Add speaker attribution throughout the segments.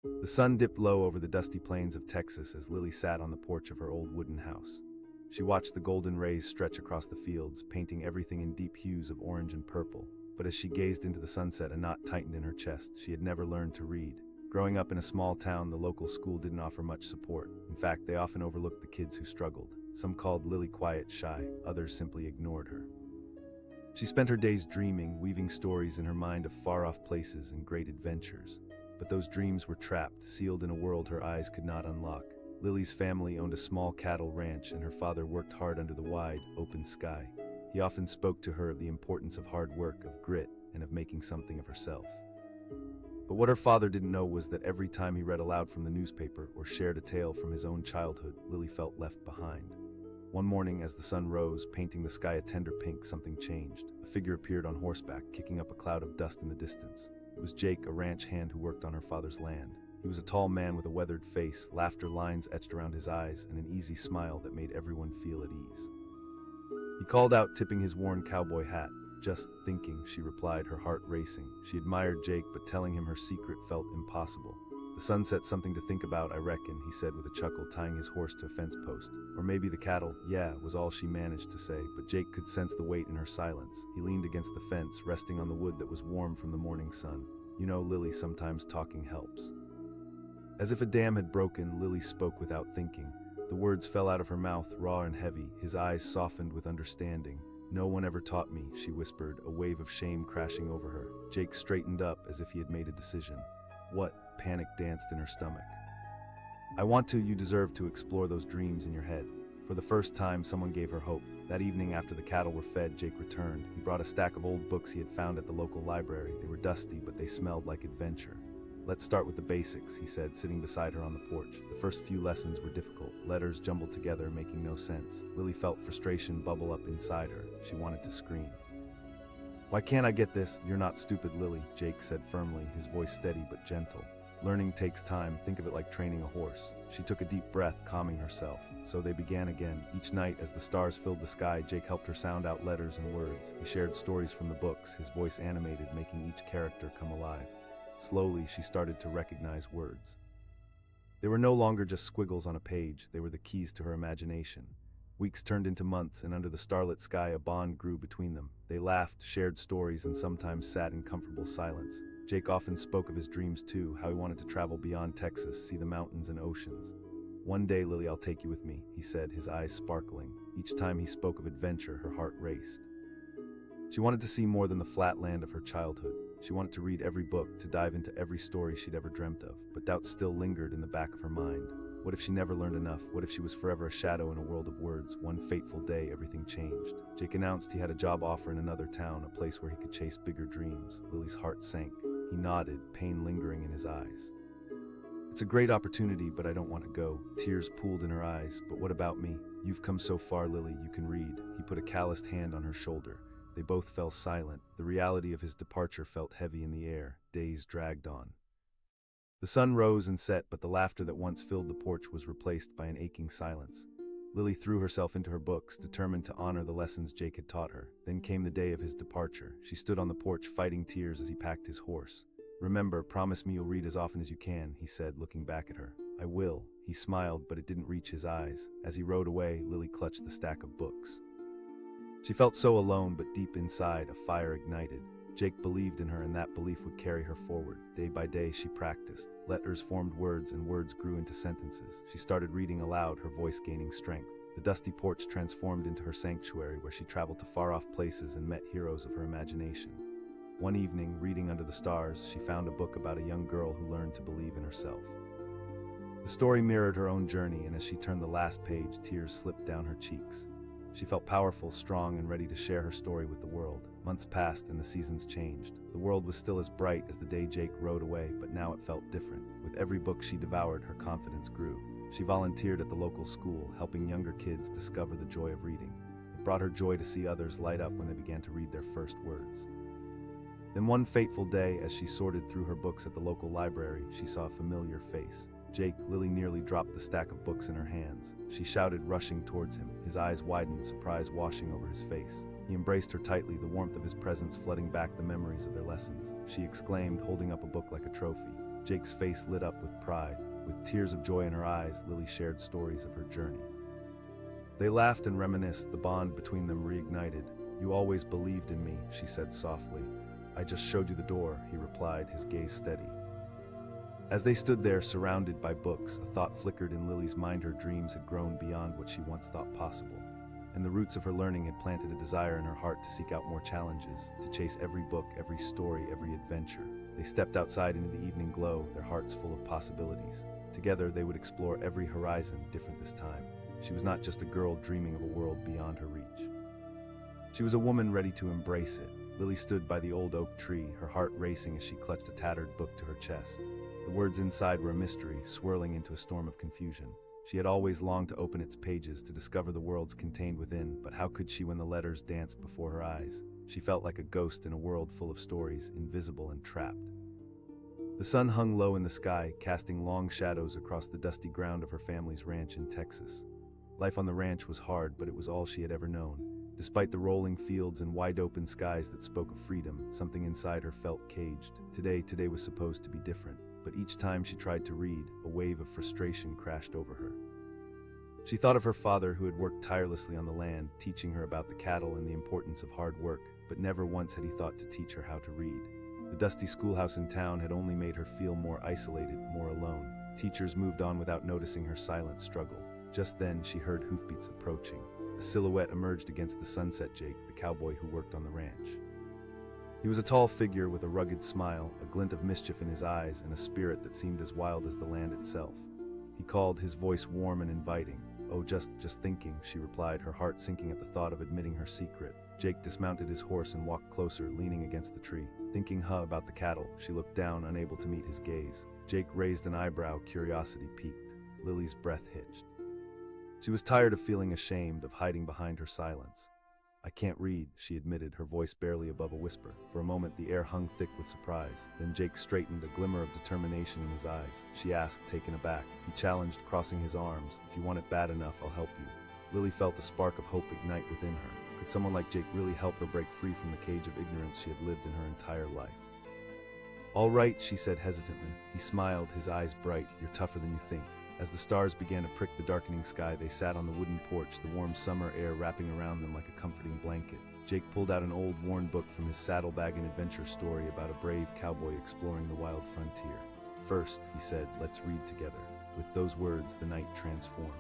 Speaker 1: The sun dipped low over the dusty plains of Texas as Lily sat on the porch of her old wooden house. She watched the golden rays stretch across the fields, painting everything in deep hues of orange and purple. But as she gazed into the sunset, a knot tightened in her chest. She had never learned to read. Growing up in a small town, the local school didn't offer much support. In fact, they often overlooked the kids who struggled. Some called Lily quiet, shy, others simply ignored her. She spent her days dreaming, weaving stories in her mind of far-off places and great adventures. But those dreams were trapped, sealed in a world her eyes could not unlock. Lily's family owned a small cattle ranch, and her father worked hard under the wide, open sky. He often spoke to her of the importance of hard work, of grit, and of making something of herself. But what her father didn't know was that every time he read aloud from the newspaper or shared a tale from his own childhood, Lily felt left behind. One morning, as the sun rose, painting the sky a tender pink, something changed. A figure appeared on horseback, kicking up a cloud of dust in the distance. It was Jake, a ranch hand who worked on her father's land. He was a tall man with a weathered face, laughter lines etched around his eyes, and an easy smile that made everyone feel at ease. He called out, tipping his worn cowboy hat. "Just thinking," she replied, her heart racing. She admired Jake, but telling him her secret felt impossible. "The sunset's something to think about, I reckon," he said with a chuckle, tying his horse to a fence post. "Or maybe the cattle, yeah," was all she managed to say, but Jake could sense the weight in her silence. He leaned against the fence, resting on the wood that was warm from the morning sun. "You know, Lily, sometimes talking helps." As if a dam had broken, Lily spoke without thinking. The words fell out of her mouth, raw and heavy. His eyes softened with understanding. "No one ever taught me," she whispered, a wave of shame crashing over her. Jake straightened up as if he had made a decision. "What?" Panic danced in her stomach. "I want to. You deserve to explore those dreams in your head." For the first time, someone gave her hope. That evening, after the cattle were fed, Jake returned. He brought a stack of old books he had found at the local library. They were dusty, but they smelled like adventure. "Let's start with the basics," he said, sitting beside her on the porch. The first few lessons were difficult, letters jumbled together, making no sense. Lily felt frustration bubble up inside her. She wanted to scream. "Why can't I get this?" "You're not stupid, Lily," Jake said firmly, his voice steady but gentle. "Learning takes time. Think of it like training a horse." She took a deep breath, calming herself. So they began again. Each night, as the stars filled the sky, Jake helped her sound out letters and words. He shared stories from the books, his voice animated, making each character come alive. Slowly, she started to recognize words. They were no longer just squiggles on a page. They were the keys to her imagination. Weeks turned into months, and under the starlit sky, a bond grew between them. They laughed, shared stories, and sometimes sat in comfortable silence. Jake often spoke of his dreams too, how he wanted to travel beyond Texas, see the mountains and oceans. "One day, Lily, I'll take you with me," he said, his eyes sparkling. Each time he spoke of adventure, her heart raced. She wanted to see more than the flat land of her childhood. She wanted to read every book, to dive into every story she'd ever dreamt of, but doubt still lingered in the back of her mind. What if she never learned enough? What if she was forever a shadow in a world of words? One fateful day, everything changed. Jake announced he had a job offer in another town, a place where he could chase bigger dreams. Lily's heart sank. He nodded, pain lingering in his eyes. "It's a great opportunity, but I don't want to go." Tears pooled in her eyes. "But what about me?" "You've come so far, Lily, you can read." He put a calloused hand on her shoulder. They both fell silent. The reality of his departure felt heavy in the air. Days dragged on. The sun rose and set, but the laughter that once filled the porch was replaced by an aching silence. Lily threw herself into her books, determined to honor the lessons Jake had taught her. Then came the day of his departure. She stood on the porch, fighting tears as he packed his horse. "Remember, promise me you'll read as often as you can," he said, looking back at her. "I will." He smiled, but it didn't reach his eyes. As he rode away, Lily clutched the stack of books. She felt so alone, but deep inside, a fire ignited. Jake believed in her, and that belief would carry her forward. Day by day, she practiced. Letters formed words, and words grew into sentences. She started reading aloud, her voice gaining strength. The dusty porch transformed into her sanctuary, where she traveled to far-off places and met heroes of her imagination. One evening, reading under the stars, she found a book about a young girl who learned to believe in herself. The story mirrored her own journey, and as she turned the last page, tears slipped down her cheeks. She felt powerful, strong, and ready to share her story with the world. Months passed and the seasons changed. The world was still as bright as the day Jake rode away, but now it felt different. With every book she devoured, her confidence grew. She volunteered at the local school, helping younger kids discover the joy of reading. It brought her joy to see others light up when they began to read their first words. Then one fateful day, as she sorted through her books at the local library, she saw a familiar face. Jake. Lily nearly dropped the stack of books in her hands. She shouted, rushing towards him. His eyes widened, surprise washing over his face. He embraced her tightly, the warmth of his presence flooding back the memories of their lessons. She exclaimed, holding up a book like a trophy. Jake's face lit up with pride. With tears of joy in her eyes, Lily shared stories of her journey. They laughed and reminisced, the bond between them reignited. "You always believed in me," she said softly. "I just showed you the door," he replied, his gaze steady. As they stood there, surrounded by books, a thought flickered in Lily's mind. Her dreams had grown beyond what she once thought possible, and the roots of her learning had planted a desire in her heart to seek out more challenges, to chase every book, every story, every adventure. They stepped outside into the evening glow, their hearts full of possibilities. Together, they would explore every horizon, different this time. She was not just a girl dreaming of a world beyond her reach. She was a woman ready to embrace it. Lily stood by the old oak tree, her heart racing as she clutched a tattered book to her chest. The words inside were a mystery, swirling into a storm of confusion. She had always longed to open its pages, to discover the worlds contained within, but how could she when the letters danced before her eyes? She felt like a ghost in a world full of stories, invisible and trapped. The sun hung low in the sky, casting long shadows across the dusty ground of her family's ranch in Texas. Life on the ranch was hard, but it was all she had ever known. Despite the rolling fields and wide-open skies that spoke of freedom, something inside her felt caged. Today was supposed to be different, but each time she tried to read, a wave of frustration crashed over her. She thought of her father, who had worked tirelessly on the land, teaching her about the cattle and the importance of hard work, but never once had he thought to teach her how to read. The dusty schoolhouse in town had only made her feel more isolated, more alone. Teachers moved on without noticing her silent struggle. Just then, she heard hoofbeats approaching. A silhouette emerged against the sunset. Jake, the cowboy who worked on the ranch. He was a tall figure with a rugged smile, a glint of mischief in his eyes, and a spirit that seemed as wild as the land itself. He called, his voice warm and inviting. "Oh, just thinking," she replied, her heart sinking at the thought of admitting her secret. Jake dismounted his horse and walked closer, leaning against the tree. Thinking about the cattle, she looked down, unable to meet his gaze. Jake raised an eyebrow, curiosity piqued. Lily's breath hitched. She was tired of feeling ashamed, of hiding behind her silence. "I can't read," she admitted, her voice barely above a whisper. For a moment, the air hung thick with surprise. Then Jake straightened, a glimmer of determination in his eyes. She asked, taken aback. He challenged, crossing his arms. "If you want it bad enough, I'll help you." Lily felt a spark of hope ignite within her. Could someone like Jake really help her break free from the cage of ignorance she had lived in her entire life? "All right," she said hesitantly. He smiled, his eyes bright. "You're tougher than you think." As the stars began to prick the darkening sky, they sat on the wooden porch, the warm summer air wrapping around them like a comforting blanket. Jake pulled out an old, worn book from his saddlebag, an adventure story about a brave cowboy exploring the wild frontier. "First," he said, "let's read together." With those words, the night transformed.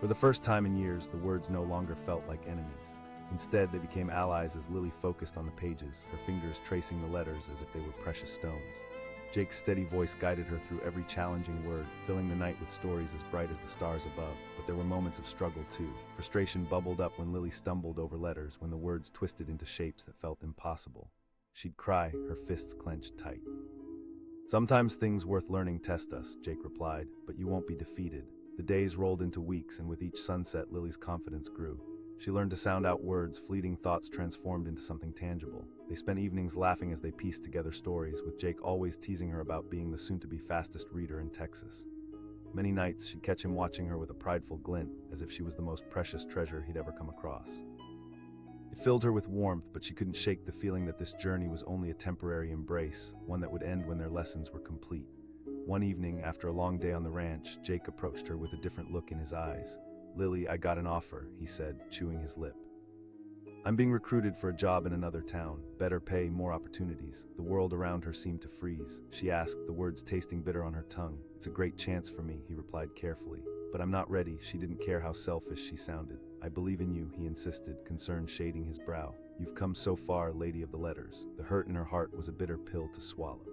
Speaker 1: For the first time in years, the words no longer felt like enemies. Instead, they became allies as Lily focused on the pages, her fingers tracing the letters as if they were precious stones. Jake's steady voice guided her through every challenging word, filling the night with stories as bright as the stars above. But there were moments of struggle too. Frustration bubbled up when Lily stumbled over letters, when the words twisted into shapes that felt impossible. She'd cry, her fists clenched tight. "Sometimes things worth learning test us," Jake replied, "but you won't be defeated." The days rolled into weeks, and with each sunset, Lily's confidence grew. She learned to sound out words, fleeting thoughts transformed into something tangible. They spent evenings laughing as they pieced together stories, with Jake always teasing her about being the soon-to-be fastest reader in Texas. Many nights, she'd catch him watching her with a prideful glint, as if she was the most precious treasure he'd ever come across. It filled her with warmth, but she couldn't shake the feeling that this journey was only a temporary embrace, one that would end when their lessons were complete. One evening, after a long day on the ranch, Jake approached her with a different look in his eyes. "Lily, I got an offer," he said, chewing his lip. "I'm being recruited for a job in another town. Better pay, more opportunities." The world around her seemed to freeze. She asked, the words tasting bitter on her tongue. "It's a great chance for me," he replied carefully. "But I'm not ready." She didn't care how selfish she sounded. "I believe in you," he insisted, concern shading his brow. "You've come so far, lady of the letters." The hurt in her heart was a bitter pill to swallow.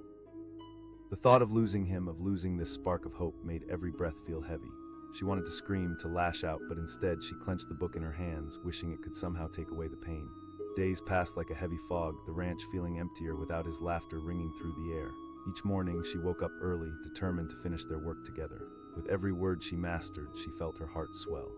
Speaker 1: The thought of losing him, of losing this spark of hope, made every breath feel heavy. She wanted to scream, to lash out, but instead she clenched the book in her hands, wishing it could somehow take away the pain. Days passed like a heavy fog, the ranch feeling emptier without his laughter ringing through the air. Each morning she woke up early, determined to finish their work together. With every word she mastered, she felt her heart swell.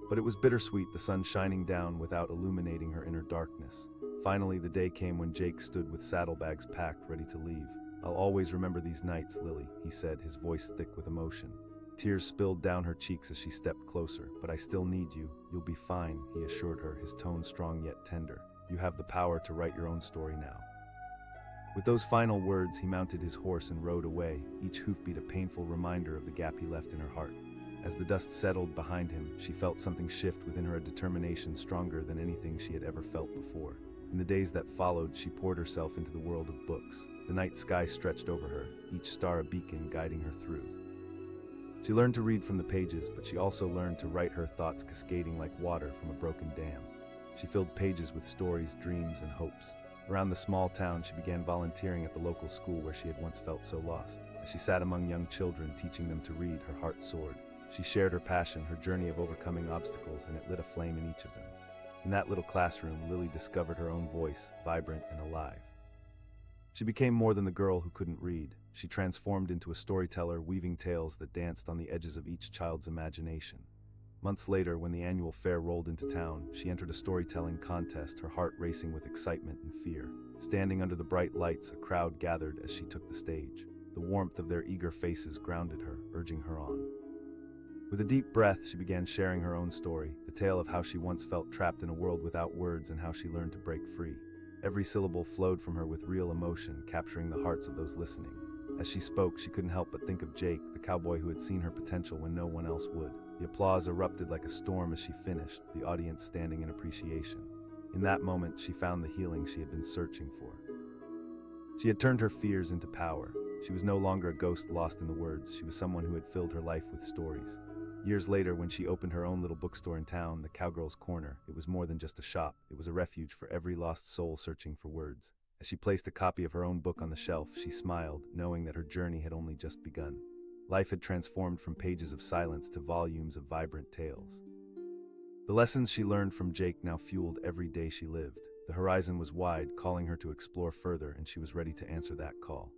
Speaker 1: But it was bittersweet, the sun shining down without illuminating her inner darkness. Finally, the day came when Jake stood with saddlebags packed, ready to leave. "I'll always remember these nights, Lily," he said, his voice thick with emotion. Tears spilled down her cheeks as she stepped closer. "But I still need you. You'll be fine," he assured her, his tone strong yet tender. "You have the power to write your own story now." With those final words, he mounted his horse and rode away, each hoofbeat a painful reminder of the gap he left in her heart. As the dust settled behind him, she felt something shift within her, a determination stronger than anything she had ever felt before. In the days that followed, she poured herself into the world of books. The night sky stretched over her, each star a beacon guiding her through. She learned to read from the pages, but she also learned to write her thoughts cascading like water from a broken dam. She filled pages with stories, dreams, and hopes. Around the small town, she began volunteering at the local school where she had once felt so lost. As she sat among young children, teaching them to read, her heart soared. She shared her passion, her journey of overcoming obstacles, and it lit a flame in each of them. In that little classroom, Lily discovered her own voice, vibrant and alive. She became more than the girl who couldn't read. She transformed into a storyteller, weaving tales that danced on the edges of each child's imagination. Months later, when the annual fair rolled into town, she entered a storytelling contest, her heart racing with excitement and fear. Standing under the bright lights, a crowd gathered as she took the stage. The warmth of their eager faces grounded her, urging her on. With a deep breath, she began sharing her own story, the tale of how she once felt trapped in a world without words and how she learned to break free. Every syllable flowed from her with real emotion, capturing the hearts of those listening. As she spoke, she couldn't help but think of Jake, the cowboy who had seen her potential when no one else would. The applause erupted like a storm as she finished, the audience standing in appreciation. In that moment, she found the healing she had been searching for. She had turned her fears into power. She was no longer a ghost lost in the words. She was someone who had filled her life with stories. Years later, when she opened her own little bookstore in town, the Cowgirl's Corner, it was more than just a shop. It was a refuge for every lost soul searching for words. As she placed a copy of her own book on the shelf, she smiled, knowing that her journey had only just begun. Life had transformed from pages of silence to volumes of vibrant tales. The lessons she learned from Jake now fueled every day she lived. The horizon was wide, calling her to explore further, and she was ready to answer that call.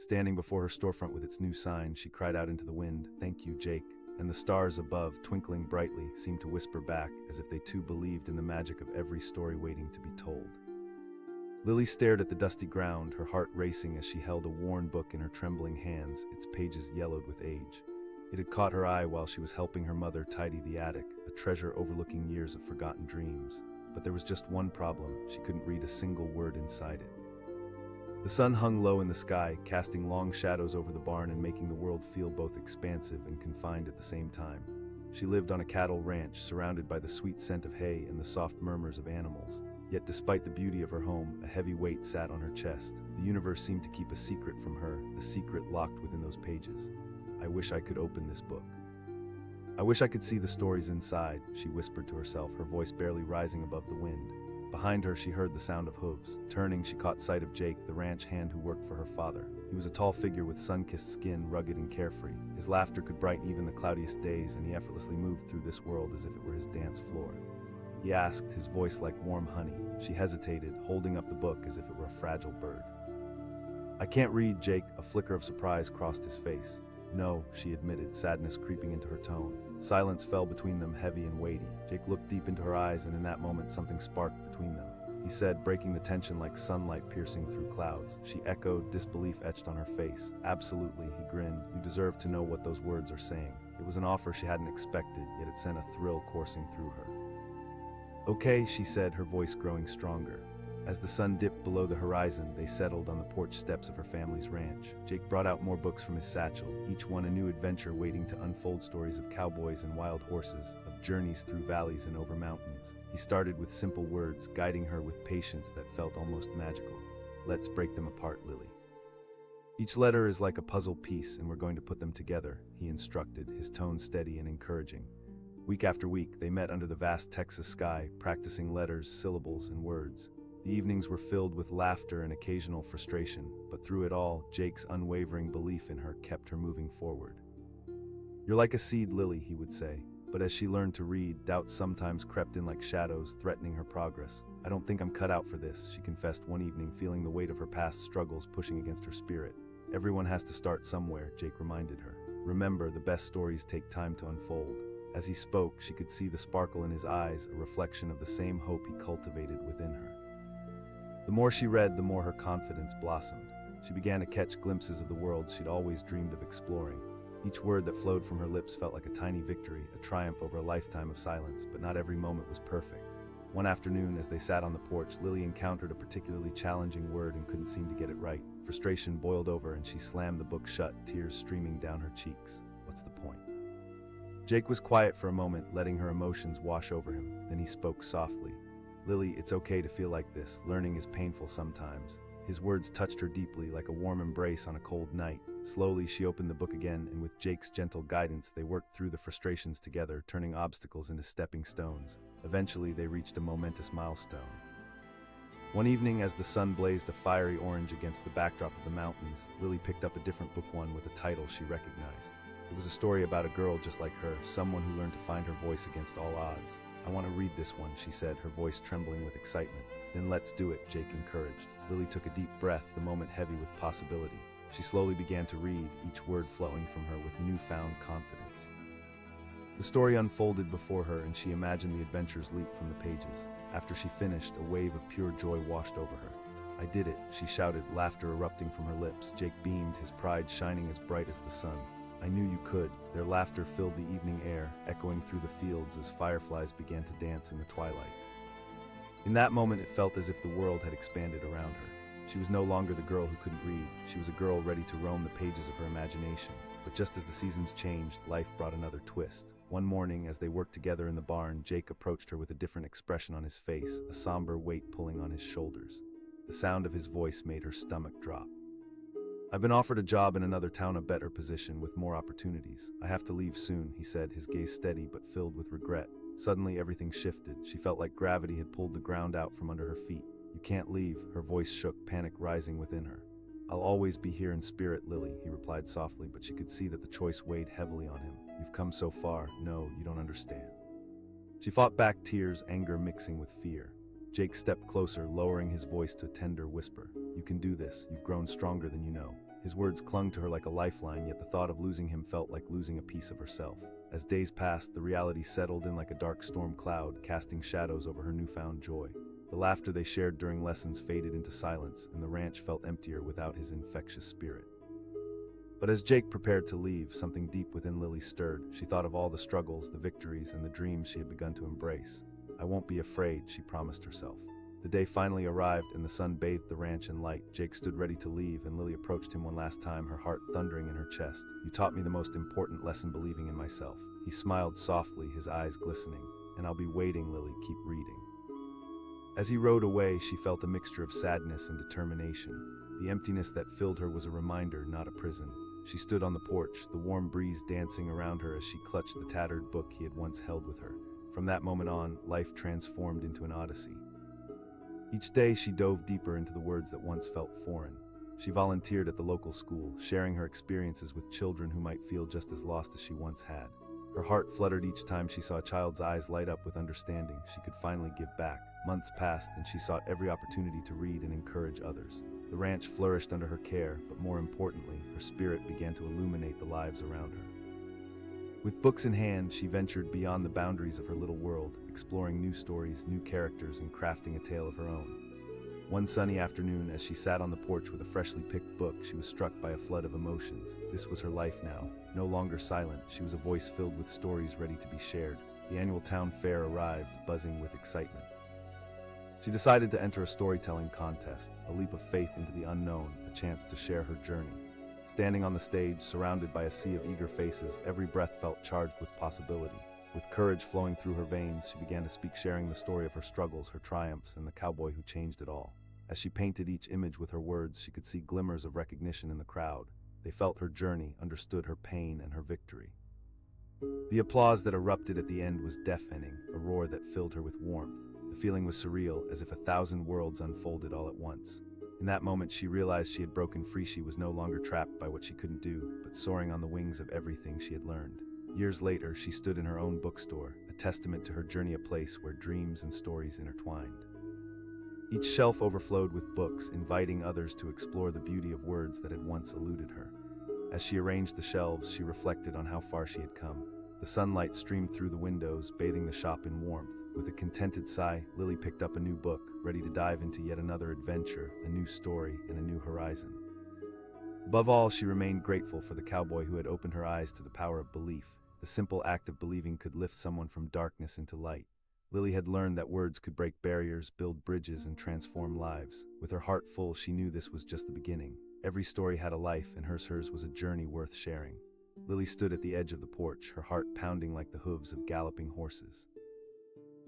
Speaker 1: Standing before her storefront with its new sign, she cried out into the wind, "Thank you, Jake." And the stars above, twinkling brightly, seemed to whisper back, as if they too believed in the magic of every story waiting to be told. Lily stared at the dusty ground, her heart racing as she held a worn book in her trembling hands, its pages yellowed with age. It had caught her eye while she was helping her mother tidy the attic, a treasure overlooking years of forgotten dreams. But there was just one problem: she couldn't read a single word inside it. The sun hung low in the sky, casting long shadows over the barn and making the world feel both expansive and confined at the same time. She lived on a cattle ranch, surrounded by the sweet scent of hay and the soft murmurs of animals. Yet despite the beauty of her home, a heavy weight sat on her chest. The universe seemed to keep a secret from her, a secret locked within those pages. "I wish I could open this book. I wish I could see the stories inside," she whispered to herself, her voice barely rising above the wind. Behind her, she heard the sound of hooves. Turning, she caught sight of Jake, the ranch hand who worked for her father. He was a tall figure with sun-kissed skin, rugged and carefree. His laughter could brighten even the cloudiest days, and he effortlessly moved through this world as if it were his dance floor. He asked, his voice like warm honey. She hesitated, holding up the book as if it were a fragile bird. "I can't read, Jake." A flicker of surprise crossed his face. "No," she admitted, sadness creeping into her tone. Silence fell between them, heavy and weighty. Jake looked deep into her eyes, and in that moment something sparked between them. He said, breaking the tension like sunlight piercing through clouds. She echoed, disbelief etched on her face. "Absolutely," he grinned. "You deserve to know what those words are saying." It was an offer she hadn't expected, yet it sent a thrill coursing through her. "Okay," she said, her voice growing stronger. As the sun dipped below the horizon, they settled on the porch steps of her family's ranch. Jake brought out more books from his satchel, each one a new adventure waiting to unfold, stories of cowboys and wild horses, of journeys through valleys and over mountains. He started with simple words, guiding her with patience that felt almost magical. "Let's break them apart, Lily. Each letter is like a puzzle piece, and we're going to put them together," he instructed, his tone steady and encouraging. Week after week, they met under the vast Texas sky, practicing letters, syllables, and words. The evenings were filled with laughter and occasional frustration, but through it all, Jake's unwavering belief in her kept her moving forward. "You're like a seed, Lily," he would say. But as she learned to read, doubts sometimes crept in like shadows, threatening her progress. "I don't think I'm cut out for this," she confessed one evening, feeling the weight of her past struggles pushing against her spirit. "Everyone has to start somewhere," Jake reminded her. "Remember, the best stories take time to unfold." As he spoke, she could see the sparkle in his eyes, a reflection of the same hope he cultivated within her. The more she read, the more her confidence blossomed. She began to catch glimpses of the world she'd always dreamed of exploring. Each word that flowed from her lips felt like a tiny victory, a triumph over a lifetime of silence, but not every moment was perfect. One afternoon, as they sat on the porch, Lily encountered a particularly challenging word and couldn't seem to get it right. Frustration boiled over and she slammed the book shut, tears streaming down her cheeks. What's the point? Jake was quiet for a moment, letting her emotions wash over him. Then he spoke softly. Lily, it's okay to feel like this. Learning is painful sometimes. His words touched her deeply, like a warm embrace on a cold night. Slowly, she opened the book again, and with Jake's gentle guidance, they worked through the frustrations together, turning obstacles into stepping stones. Eventually, they reached a momentous milestone. One evening, as the sun blazed a fiery orange against the backdrop of the mountains, Lily picked up a different book, one with a title she recognized. It was a story about a girl just like her, someone who learned to find her voice against all odds. I want to read this one, she said, her voice trembling with excitement. Then let's do it, Jake encouraged. Lily took a deep breath, the moment heavy with possibility. She slowly began to read, each word flowing from her with newfound confidence. The story unfolded before her, and she imagined the adventures leap from the pages. After she finished, a wave of pure joy washed over her. I did it, she shouted, laughter erupting from her lips. Jake beamed, his pride shining as bright as the sun. I knew you could. Their laughter filled the evening air, echoing through the fields as fireflies began to dance in the twilight. In that moment, it felt as if the world had expanded around her. She was no longer the girl who couldn't read. She was a girl ready to roam the pages of her imagination. But just as the seasons changed, life brought another twist. One morning, as they worked together in the barn, Jake approached her with a different expression on his face, a somber weight pulling on his shoulders. The sound of his voice made her stomach drop. I've been offered a job in another town, a better position with more opportunities. I have to leave soon, he said, his gaze steady but filled with regret. Suddenly, everything shifted. She felt like gravity had pulled the ground out from under her feet. You can't leave, her voice shook, panic rising within her. I'll always be here in spirit, Lily, he replied softly, but she could see that the choice weighed heavily on him. You've come so far. No, you don't understand. She fought back, tears, anger mixing with fear. Jake stepped closer, lowering his voice to a tender whisper. You can do this. You've grown stronger than you know. His words clung to her like a lifeline, yet the thought of losing him felt like losing a piece of herself. As days passed, the reality settled in like a dark storm cloud, casting shadows over her newfound joy. The laughter they shared during lessons faded into silence, and the ranch felt emptier without his infectious spirit. But as Jake prepared to leave, something deep within Lily stirred. She thought of all the struggles, the victories, and the dreams she had begun to embrace. I won't be afraid, she promised herself. The day finally arrived, and the sun bathed the ranch in light. Jake stood ready to leave, and Lily approached him one last time, her heart thundering in her chest. You taught me the most important lesson, believing in myself. He smiled softly, his eyes glistening. And I'll be waiting, Lily, keep reading. As he rode away, she felt a mixture of sadness and determination. The emptiness that filled her was a reminder, not a prison. She stood on the porch, the warm breeze dancing around her as she clutched the tattered book he had once held with her. From that moment on, life transformed into an odyssey. Each day, she dove deeper into the words that once felt foreign. She volunteered at the local school, sharing her experiences with children who might feel just as lost as she once had. Her heart fluttered each time she saw a child's eyes light up with understanding. She could finally give back. Months passed, and she sought every opportunity to read and encourage others. The ranch flourished under her care, but more importantly, her spirit began to illuminate the lives around her. With books in hand, she ventured beyond the boundaries of her little world, exploring new stories, new characters, and crafting a tale of her own. One sunny afternoon, as she sat on the porch with a freshly picked book, she was struck by a flood of emotions. This was her life now. No longer silent, she was a voice filled with stories ready to be shared. The annual town fair arrived, buzzing with excitement. She decided to enter a storytelling contest, a leap of faith into the unknown, a chance to share her journey. Standing on the stage, surrounded by a sea of eager faces, every breath felt charged with possibility. With courage flowing through her veins, she began to speak, sharing the story of her struggles, her triumphs, and the cowboy who changed it all. As she painted each image with her words, she could see glimmers of recognition in the crowd. They felt her journey, understood her pain and her victory. The applause that erupted at the end was deafening, a roar that filled her with warmth. The feeling was surreal, as if 1,000 worlds unfolded all at once. In that moment, she realized she had broken free. She was no longer trapped by what she couldn't do, but soaring on the wings of everything she had learned. Years later, she stood in her own bookstore, a testament to her journey, a place where dreams and stories intertwined. Each shelf overflowed with books, inviting others to explore the beauty of words that had once eluded her. As she arranged the shelves, she reflected on how far she had come. The sunlight streamed through the windows, bathing the shop in warmth. With a contented sigh, Lily picked up a new book, ready to dive into yet another adventure, a new story, and a new horizon. Above all, she remained grateful for the cowboy who had opened her eyes to the power of belief. The simple act of believing could lift someone from darkness into light. Lily had learned that words could break barriers, build bridges, and transform lives. With her heart full, she knew this was just the beginning. Every story had a life, and hers was a journey worth sharing. Lily stood at the edge of the porch, her heart pounding like the hooves of galloping horses.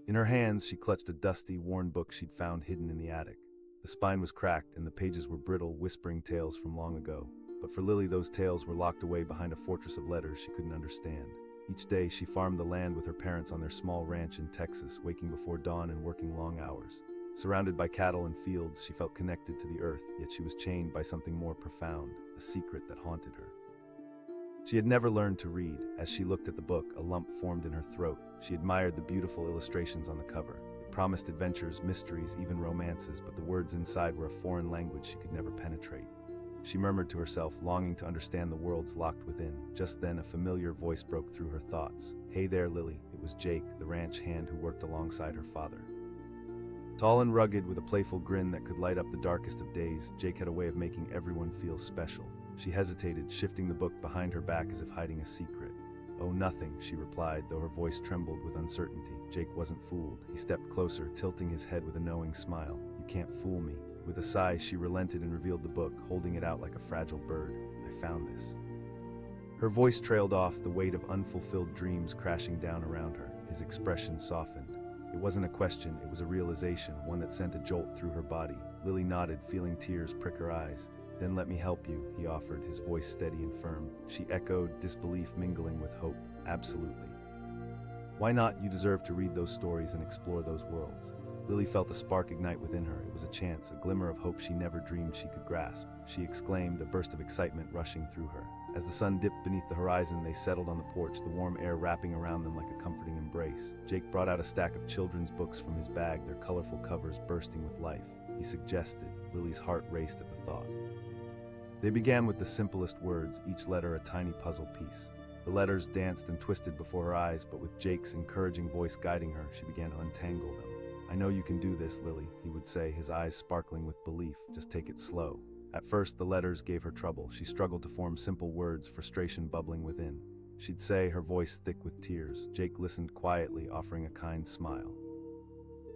Speaker 1: In her hands, she clutched a dusty, worn book she'd found hidden in the attic. The spine was cracked, and the pages were brittle, whispering tales from long ago. But for Lily, those tales were locked away behind a fortress of letters she couldn't understand. Each day, she farmed the land with her parents on their small ranch in Texas, waking before dawn and working long hours. Surrounded by cattle and fields, she felt connected to the earth, yet she was chained by something more profound, a secret that haunted her. She had never learned to read. As she looked at the book, a lump formed in her throat. She admired the beautiful illustrations on the cover. It promised adventures, mysteries, even romances, but the words inside were a foreign language she could never penetrate. She murmured to herself, longing to understand the worlds locked within. Just then, a familiar voice broke through her thoughts. "Hey there, Lily." It was Jake, the ranch hand who worked alongside her father. Tall and rugged, with a playful grin that could light up the darkest of days, Jake had a way of making everyone feel special. She hesitated, shifting the book behind her back as if hiding a secret. "Oh, nothing," she replied, though her voice trembled with uncertainty. Jake wasn't fooled. He stepped closer, tilting his head with a knowing smile. "You can't fool me." With a sigh, she relented and revealed the book, holding it out like a fragile bird. "I found this." Her voice trailed off, the weight of unfulfilled dreams crashing down around her. His expression softened. It wasn't a question, it was a realization, one that sent a jolt through her body. Lily nodded, feeling tears prick her eyes. "Then let me help you," he offered, his voice steady and firm. She echoed, disbelief mingling with hope. "Absolutely." "Why not? You deserve to read those stories and explore those worlds." Lily felt a spark ignite within her. It was a chance, a glimmer of hope she never dreamed she could grasp. She exclaimed, a burst of excitement rushing through her. As the sun dipped beneath the horizon, they settled on the porch, the warm air wrapping around them like a comforting embrace. Jake brought out a stack of children's books from his bag, their colorful covers bursting with life. He suggested. Lily's heart raced at the thought. They began with the simplest words, each letter a tiny puzzle piece. The letters danced and twisted before her eyes, but with Jake's encouraging voice guiding her, she began to untangle them. "I know you can do this, Lily," he would say, his eyes sparkling with belief. "Just take it slow." At first, the letters gave her trouble. She struggled to form simple words, frustration bubbling within. She'd say, her voice thick with tears. Jake listened quietly, offering a kind smile.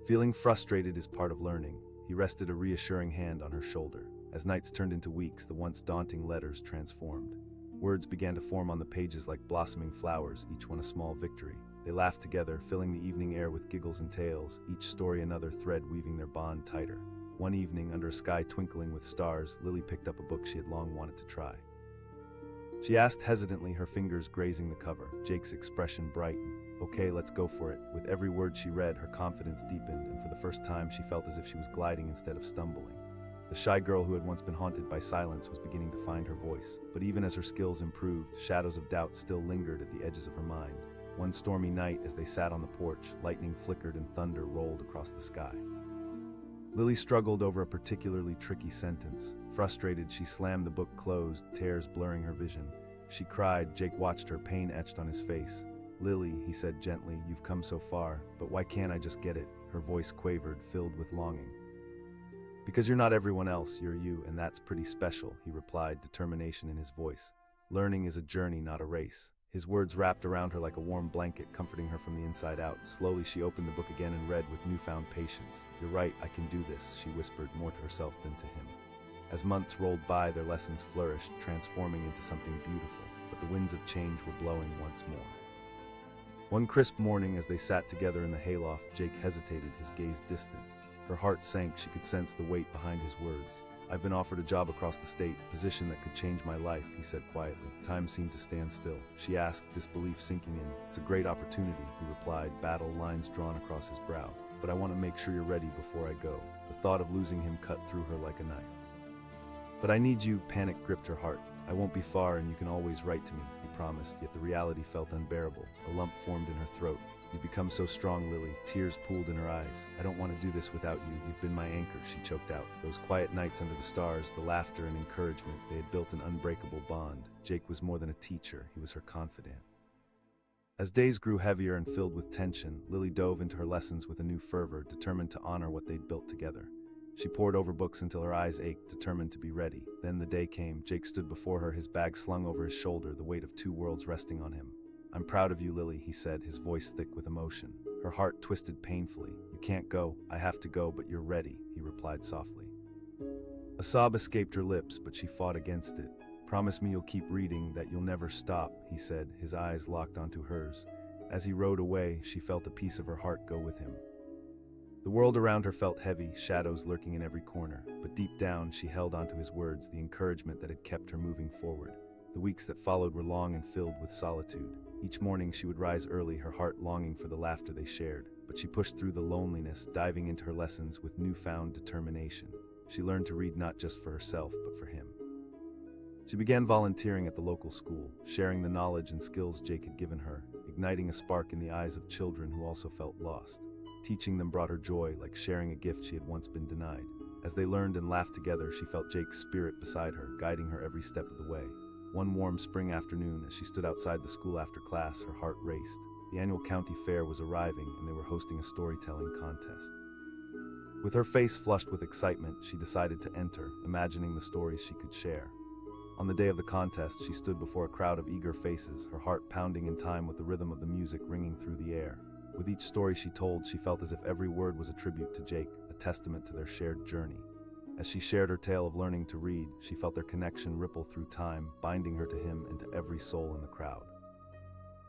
Speaker 1: Feeling frustrated is part of learning. He rested a reassuring hand on her shoulder. As nights turned into weeks, the once daunting letters transformed. Words began to form on the pages like blossoming flowers, each one a small victory. They laughed together, filling the evening air with giggles and tales, each story another thread weaving their bond tighter. One evening, under a sky twinkling with stars, Lily picked up a book she had long wanted to try. She asked hesitantly, her fingers grazing the cover. Jake's expression brightened. "Okay, let's go for it." With every word she read, her confidence deepened, and for the first time she felt as if she was gliding instead of stumbling. The shy girl who had once been haunted by silence was beginning to find her voice. But even as her skills improved, shadows of doubt still lingered at the edges of her mind. One stormy night, as they sat on the porch, lightning flickered and thunder rolled across the sky. Lily struggled over a particularly tricky sentence. Frustrated, she slammed the book closed, tears blurring her vision. She cried. Jake watched her, pain etched on his face. "Lily," he said gently, "you've come so far, but why can't I just get it?" Her voice quavered, filled with longing. "Because you're not everyone else, you're you, and that's pretty special," he replied, determination in his voice. "Learning is a journey, not a race." His words wrapped around her like a warm blanket, comforting her from the inside out. Slowly she opened the book again and read with newfound patience. "You're right, I can do this," she whispered, more to herself than to him. As months rolled by, their lessons flourished, transforming into something beautiful, but the winds of change were blowing once more. One crisp morning, as they sat together in the hayloft, Jake hesitated, his gaze distant. Her heart sank. She could sense the weight behind his words. "I've been offered a job across the state, a position that could change my life," he said quietly. Time seemed to stand still. She asked, disbelief sinking in. "It's a great opportunity," he replied, battle lines drawn across his brow. "But I want to make sure you're ready before I go." The thought of losing him cut through her like a knife. "But I need you," panic gripped her heart. "I won't be far, and you can always write to me," he promised, yet the reality felt unbearable. A lump formed in her throat. "You've become so strong, Lily." Tears pooled in her eyes. "I don't want to do this without you. You've been my anchor," she choked out. Those quiet nights under the stars, the laughter and encouragement, they had built an unbreakable bond. Jake was more than a teacher, he was her confidant. As days grew heavier and filled with tension, Lily dove into her lessons with a new fervor, determined to honor what they'd built together. She pored over books until her eyes ached, determined to be ready. Then the day came. Jake stood before her, his bag slung over his shoulder, the weight of two worlds resting on him. "I'm proud of you, Lily," he said, his voice thick with emotion. Her heart twisted painfully. "You can't go. I have to go, but you're ready," he replied softly. A sob escaped her lips, but she fought against it. "Promise me you'll keep reading, that you'll never stop," he said, his eyes locked onto hers. As he rode away, she felt a piece of her heart go with him. The world around her felt heavy, shadows lurking in every corner, but deep down she held onto his words, the encouragement that had kept her moving forward. The weeks that followed were long and filled with solitude. Each morning she would rise early, her heart longing for the laughter they shared, but she pushed through the loneliness, diving into her lessons with newfound determination. She learned to read not just for herself, but for him. She began volunteering at the local school, sharing the knowledge and skills Jake had given her, igniting a spark in the eyes of children who also felt lost. Teaching them brought her joy, like sharing a gift she had once been denied. As they learned and laughed together, she felt Jake's spirit beside her, guiding her every step of the way. One warm spring afternoon, as she stood outside the school after class, her heart raced. The annual county fair was arriving, and they were hosting a storytelling contest. With her face flushed with excitement, she decided to enter, imagining the stories she could share. On the day of the contest, she stood before a crowd of eager faces, her heart pounding in time with the rhythm of the music ringing through the air. With each story she told, she felt as if every word was a tribute to Jake, a testament to their shared journey. As she shared her tale of learning to read, she felt their connection ripple through time, binding her to him and to every soul in the crowd.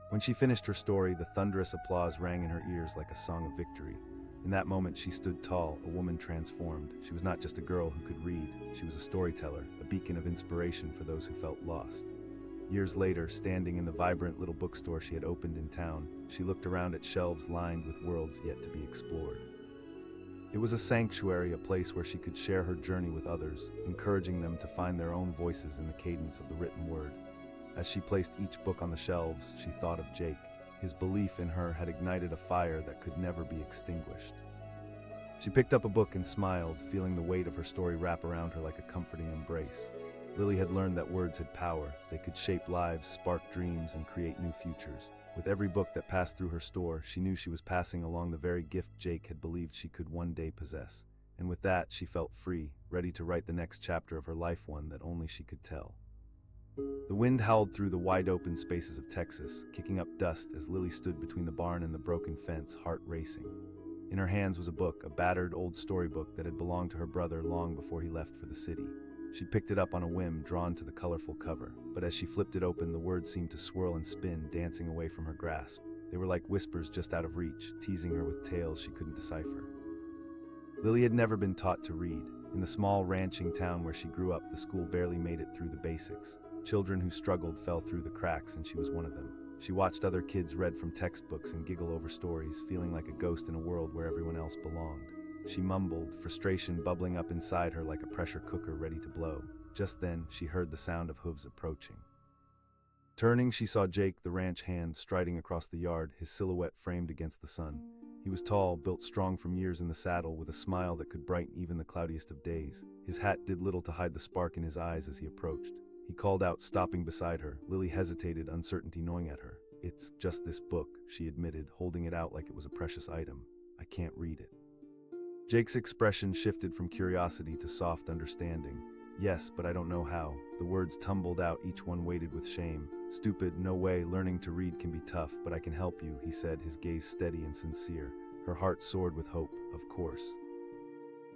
Speaker 1: When she finished her story, the thunderous applause rang in her ears like a song of victory. In that moment, she stood tall, a woman transformed. She was not just a girl who could read, she was a storyteller, a beacon of inspiration for those who felt lost. Years later, standing in the vibrant little bookstore she had opened in town, she looked around at shelves lined with worlds yet to be explored. It was a sanctuary, a place where she could share her journey with others, encouraging them to find their own voices in the cadence of the written word. As she placed each book on the shelves, she thought of Jake. His belief in her had ignited a fire that could never be extinguished. She picked up a book and smiled, feeling the weight of her story wrap around her like a comforting embrace. Lily had learned that words had power. They could shape lives, spark dreams, and create new futures. With every book that passed through her store, she knew she was passing along the very gift Jake had believed she could one day possess. And with that, she felt free, ready to write the next chapter of her life, one that only she could tell. The wind howled through the wide-open spaces of Texas, kicking up dust as Lily stood between the barn and the broken fence, heart racing. In her hands was a book, a battered old storybook that had belonged to her brother long before he left for the city. She picked it up on a whim, drawn to the colorful cover, but as she flipped it open, the words seemed to swirl and spin, dancing away from her grasp. They were like whispers just out of reach, teasing her with tales she couldn't decipher. Lily had never been taught to read. In the small ranching town where she grew up, the school barely made it through the basics. Children who struggled fell through the cracks, and she was one of them. She watched other kids read from textbooks and giggle over stories, feeling like a ghost in a world where everyone else belonged. She mumbled, frustration bubbling up inside her like a pressure cooker ready to blow. Just then, she heard the sound of hooves approaching. Turning, she saw Jake, the ranch hand, striding across the yard, his silhouette framed against the sun. He was tall, built strong from years in the saddle, with a smile that could brighten even the cloudiest of days. His hat did little to hide the spark in his eyes as he approached. He called out, stopping beside her. Lily hesitated, uncertainty gnawing at her. "It's just this book," she admitted, holding it out like it was a precious item. "I can't read it." Jake's expression shifted from curiosity to soft understanding. "Yes, but I don't know how." The words tumbled out, each one weighted with shame. "Stupid, no way. Learning to read can be tough, but I can help you," he said, his gaze steady and sincere. Her heart soared with hope. Of course.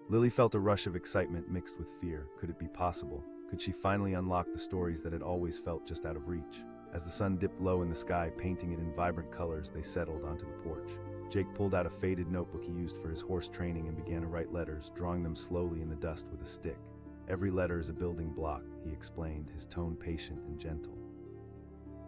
Speaker 1: Lily felt a rush of excitement mixed with fear. Could it be possible? Could she finally unlock the stories that had always felt just out of reach? As the sun dipped low in the sky, painting it in vibrant colors, they settled onto the porch. Jake pulled out a faded notebook he used for his horse training and began to write letters, drawing them slowly in the dust with a stick. "Every letter is a building block," he explained, his tone patient and gentle.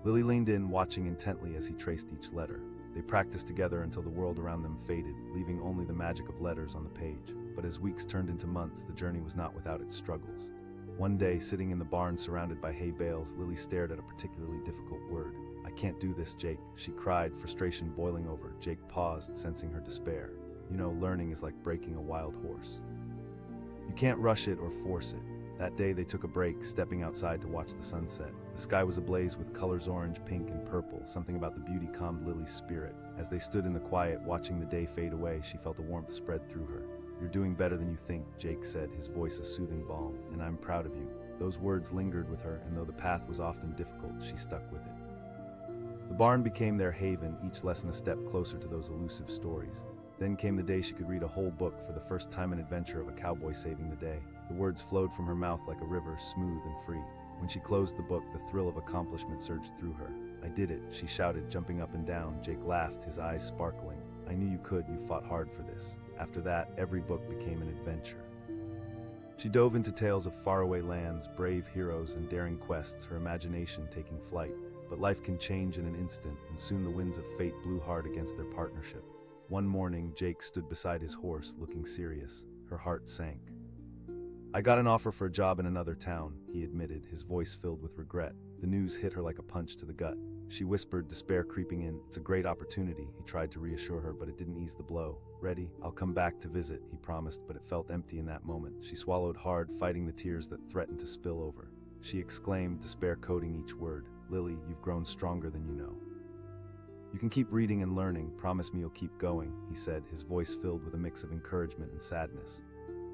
Speaker 1: Lily leaned in, watching intently as he traced each letter. They practiced together until the world around them faded, leaving only the magic of letters on the page. But as weeks turned into months, the journey was not without its struggles. One day, sitting in the barn surrounded by hay bales, Lily stared at a particularly difficult word. "I can't do this, Jake," she cried, frustration boiling over. Jake paused, sensing her despair. "You know, learning is like breaking a wild horse. You can't rush it or force it." That day they took a break, stepping outside to watch the sunset. The sky was ablaze with colors orange, pink, and purple. Something about the beauty calmed Lily's spirit. As they stood in the quiet, watching the day fade away, she felt a warmth spread through her. "You're doing better than you think," Jake said, his voice a soothing balm, "and I'm proud of you." Those words lingered with her, and though the path was often difficult, she stuck with it. The barn became their haven, each lesson a step closer to those elusive stories. Then came the day she could read a whole book, for the first time an adventure of a cowboy saving the day. The words flowed from her mouth like a river, smooth and free. When she closed the book, the thrill of accomplishment surged through her. "I did it," she shouted, jumping up and down. Jake laughed, his eyes sparkling. "I knew you could, you fought hard for this." After that, every book became an adventure. She dove into tales of faraway lands, brave heroes, and daring quests, her imagination taking flight. But life can change in an instant, and soon the winds of fate blew hard against their partnership. One morning, Jake stood beside his horse, looking serious. Her heart sank. "I got an offer for a job in another town," he admitted, his voice filled with regret. The news hit her like a punch to the gut. She whispered, despair creeping in. "It's a great opportunity," he tried to reassure her, but it didn't ease the blow. "Ready? I'll come back to visit," he promised, but it felt empty in that moment. She swallowed hard, fighting the tears that threatened to spill over. She exclaimed, despair coating each word, "Lily, you've grown stronger than you know. You can keep reading and learning. Promise me you'll keep going," he said, his voice filled with a mix of encouragement and sadness.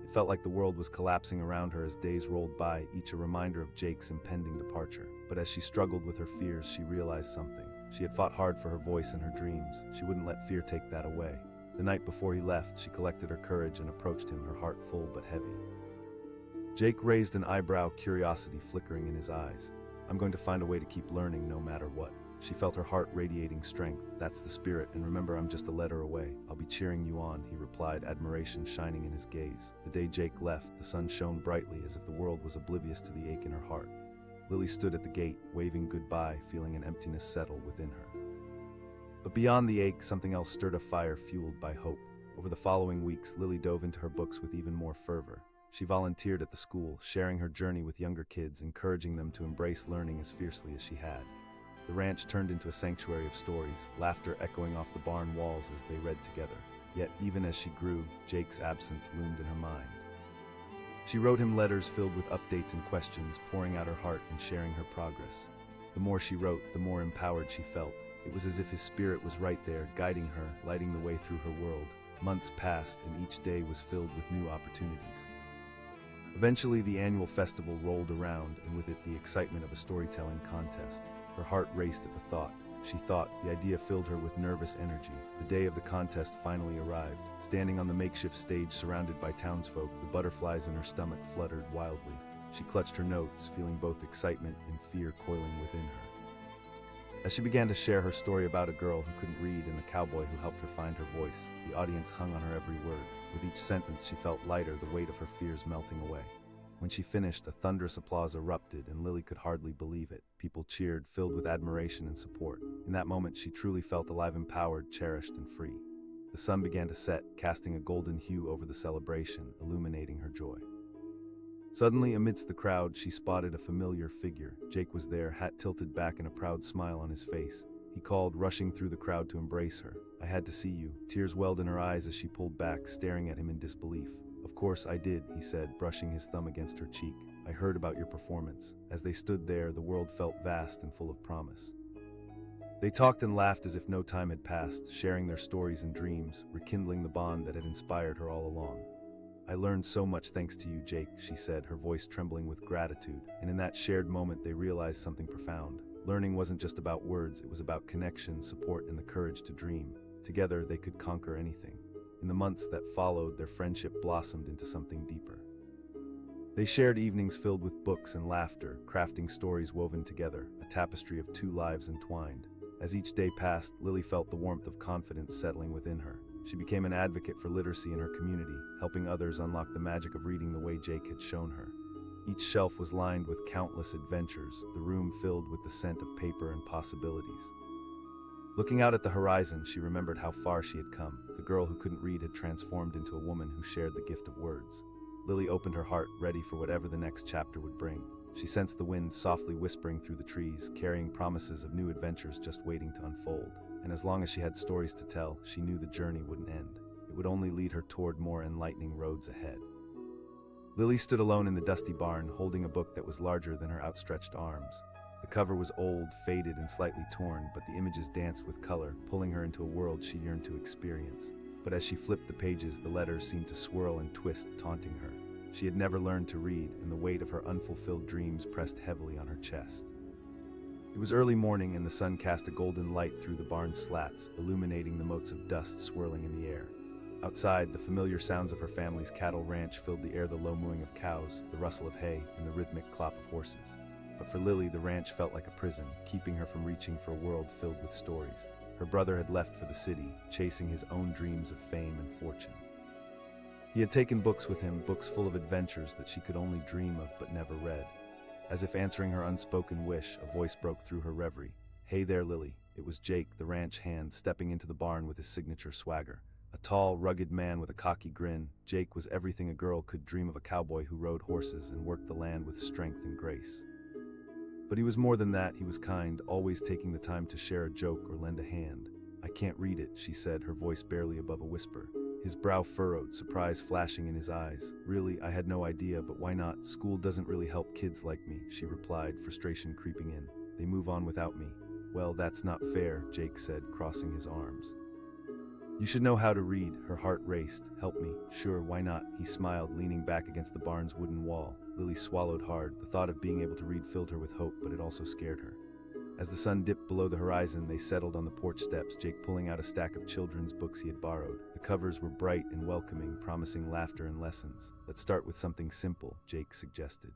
Speaker 1: It felt like the world was collapsing around her as days rolled by, each a reminder of Jake's impending departure. But as she struggled with her fears, she realized something. She had fought hard for her voice and her dreams. She wouldn't let fear take that away. The night before he left, she collected her courage and approached him, her heart full but heavy. Jake raised an eyebrow, curiosity flickering in his eyes. "I'm going to find a way to keep learning no matter what." She felt her heart radiating strength. "That's the spirit, and remember, I'm just a letter away. I'll be cheering you on," he replied, admiration shining in his gaze. The day Jake left, the sun shone brightly as if the world was oblivious to the ache in her heart. Lily stood at the gate, waving goodbye, feeling an emptiness settle within her. But beyond the ache, something else stirred a fire fueled by hope. Over the following weeks, Lily dove into her books with even more fervor. She volunteered at the school, sharing her journey with younger kids, encouraging them to embrace learning as fiercely as she had. The ranch turned into a sanctuary of stories, laughter echoing off the barn walls as they read together. Yet, even as she grew, Jake's absence loomed in her mind. She wrote him letters filled with updates and questions, pouring out her heart and sharing her progress. The more she wrote, the more empowered she felt. It was as if his spirit was right there, guiding her, lighting the way through her world. Months passed, and each day was filled with new opportunities. Eventually, the annual festival rolled around, and with it the excitement of a storytelling contest. Her heart raced at the thought. She thought, the idea filled her with nervous energy. The day of the contest finally arrived. Standing on the makeshift stage surrounded by townsfolk, the butterflies in her stomach fluttered wildly. She clutched her notes, feeling both excitement and fear coiling within her. As she began to share her story about a girl who couldn't read and the cowboy who helped her find her voice, the audience hung on her every word. With each sentence, she felt lighter, the weight of her fears melting away. When she finished, a thunderous applause erupted, and Lily could hardly believe it. People cheered, filled with admiration and support. In that moment, she truly felt alive, empowered, cherished, and free. The sun began to set, casting a golden hue over the celebration, illuminating her joy. Suddenly, amidst the crowd, she spotted a familiar figure. Jake was there, hat tilted back and a proud smile on his face. He called, rushing through the crowd to embrace her. "I had to see you." Tears welled in her eyes as she pulled back, staring at him in disbelief. "Of course I did," he said, brushing his thumb against her cheek. "I heard about your performance." As they stood there, the world felt vast and full of promise. They talked and laughed as if no time had passed, sharing their stories and dreams, rekindling the bond that had inspired her all along. "I learned so much thanks to you, Jake," she said, her voice trembling with gratitude. And in that shared moment, they realized something profound. Learning wasn't just about words, it was about connection, support, and the courage to dream. Together, they could conquer anything. In the months that followed, their friendship blossomed into something deeper. They shared evenings filled with books and laughter, crafting stories woven together, a tapestry of two lives entwined. As each day passed, Lily felt the warmth of confidence settling within her. She became an advocate for literacy in her community, helping others unlock the magic of reading the way Jake had shown her. Each shelf was lined with countless adventures, the room filled with the scent of paper and possibilities. Looking out at the horizon, she remembered how far she had come. The girl who couldn't read had transformed into a woman who shared the gift of words. Lily opened her heart, ready for whatever the next chapter would bring. She sensed the wind softly whispering through the trees, carrying promises of new adventures just waiting to unfold. And as long as she had stories to tell, she knew the journey wouldn't end. It would only lead her toward more enlightening roads ahead. Lily stood alone in the dusty barn, holding a book that was larger than her outstretched arms. The cover was old, faded, and slightly torn, but the images danced with color, pulling her into a world she yearned to experience. But as she flipped the pages, the letters seemed to swirl and twist, taunting her. She had never learned to read, and the weight of her unfulfilled dreams pressed heavily on her chest. It was early morning and the sun cast a golden light through the barn's slats, illuminating the motes of dust swirling in the air. Outside, the familiar sounds of her family's cattle ranch filled the air, the low mooing of cows, the rustle of hay, and the rhythmic clop of horses. But for Lily, the ranch felt like a prison, keeping her from reaching for a world filled with stories. Her brother had left for the city, chasing his own dreams of fame and fortune. He had taken books with him, books full of adventures that she could only dream of but never read. As if answering her unspoken wish, a voice broke through her reverie. "Hey there, Lily." It was Jake, the ranch hand, stepping into the barn with his signature swagger. A tall, rugged man with a cocky grin, Jake was everything a girl could dream of, a cowboy who rode horses and worked the land with strength and grace. But he was more than that. He was kind, always taking the time to share a joke or lend a hand. "I can't read it," she said, her voice barely above a whisper. His brow furrowed, surprise flashing in his eyes. "Really? I had no idea, but why not? School doesn't really help kids like me," she replied, frustration creeping in. "They move on without me." "Well, that's not fair," Jake said, crossing his arms. "You should know how to read." Her heart raced. "Help me." "Sure, why not?" He smiled, leaning back against the barn's wooden wall. Lily swallowed hard. The thought of being able to read filled her with hope, but it also scared her. As the sun dipped below the horizon, they settled on the porch steps, Jake pulling out a stack of children's books he had borrowed. The covers were bright and welcoming, promising laughter and lessons. "Let's start with something simple," Jake suggested.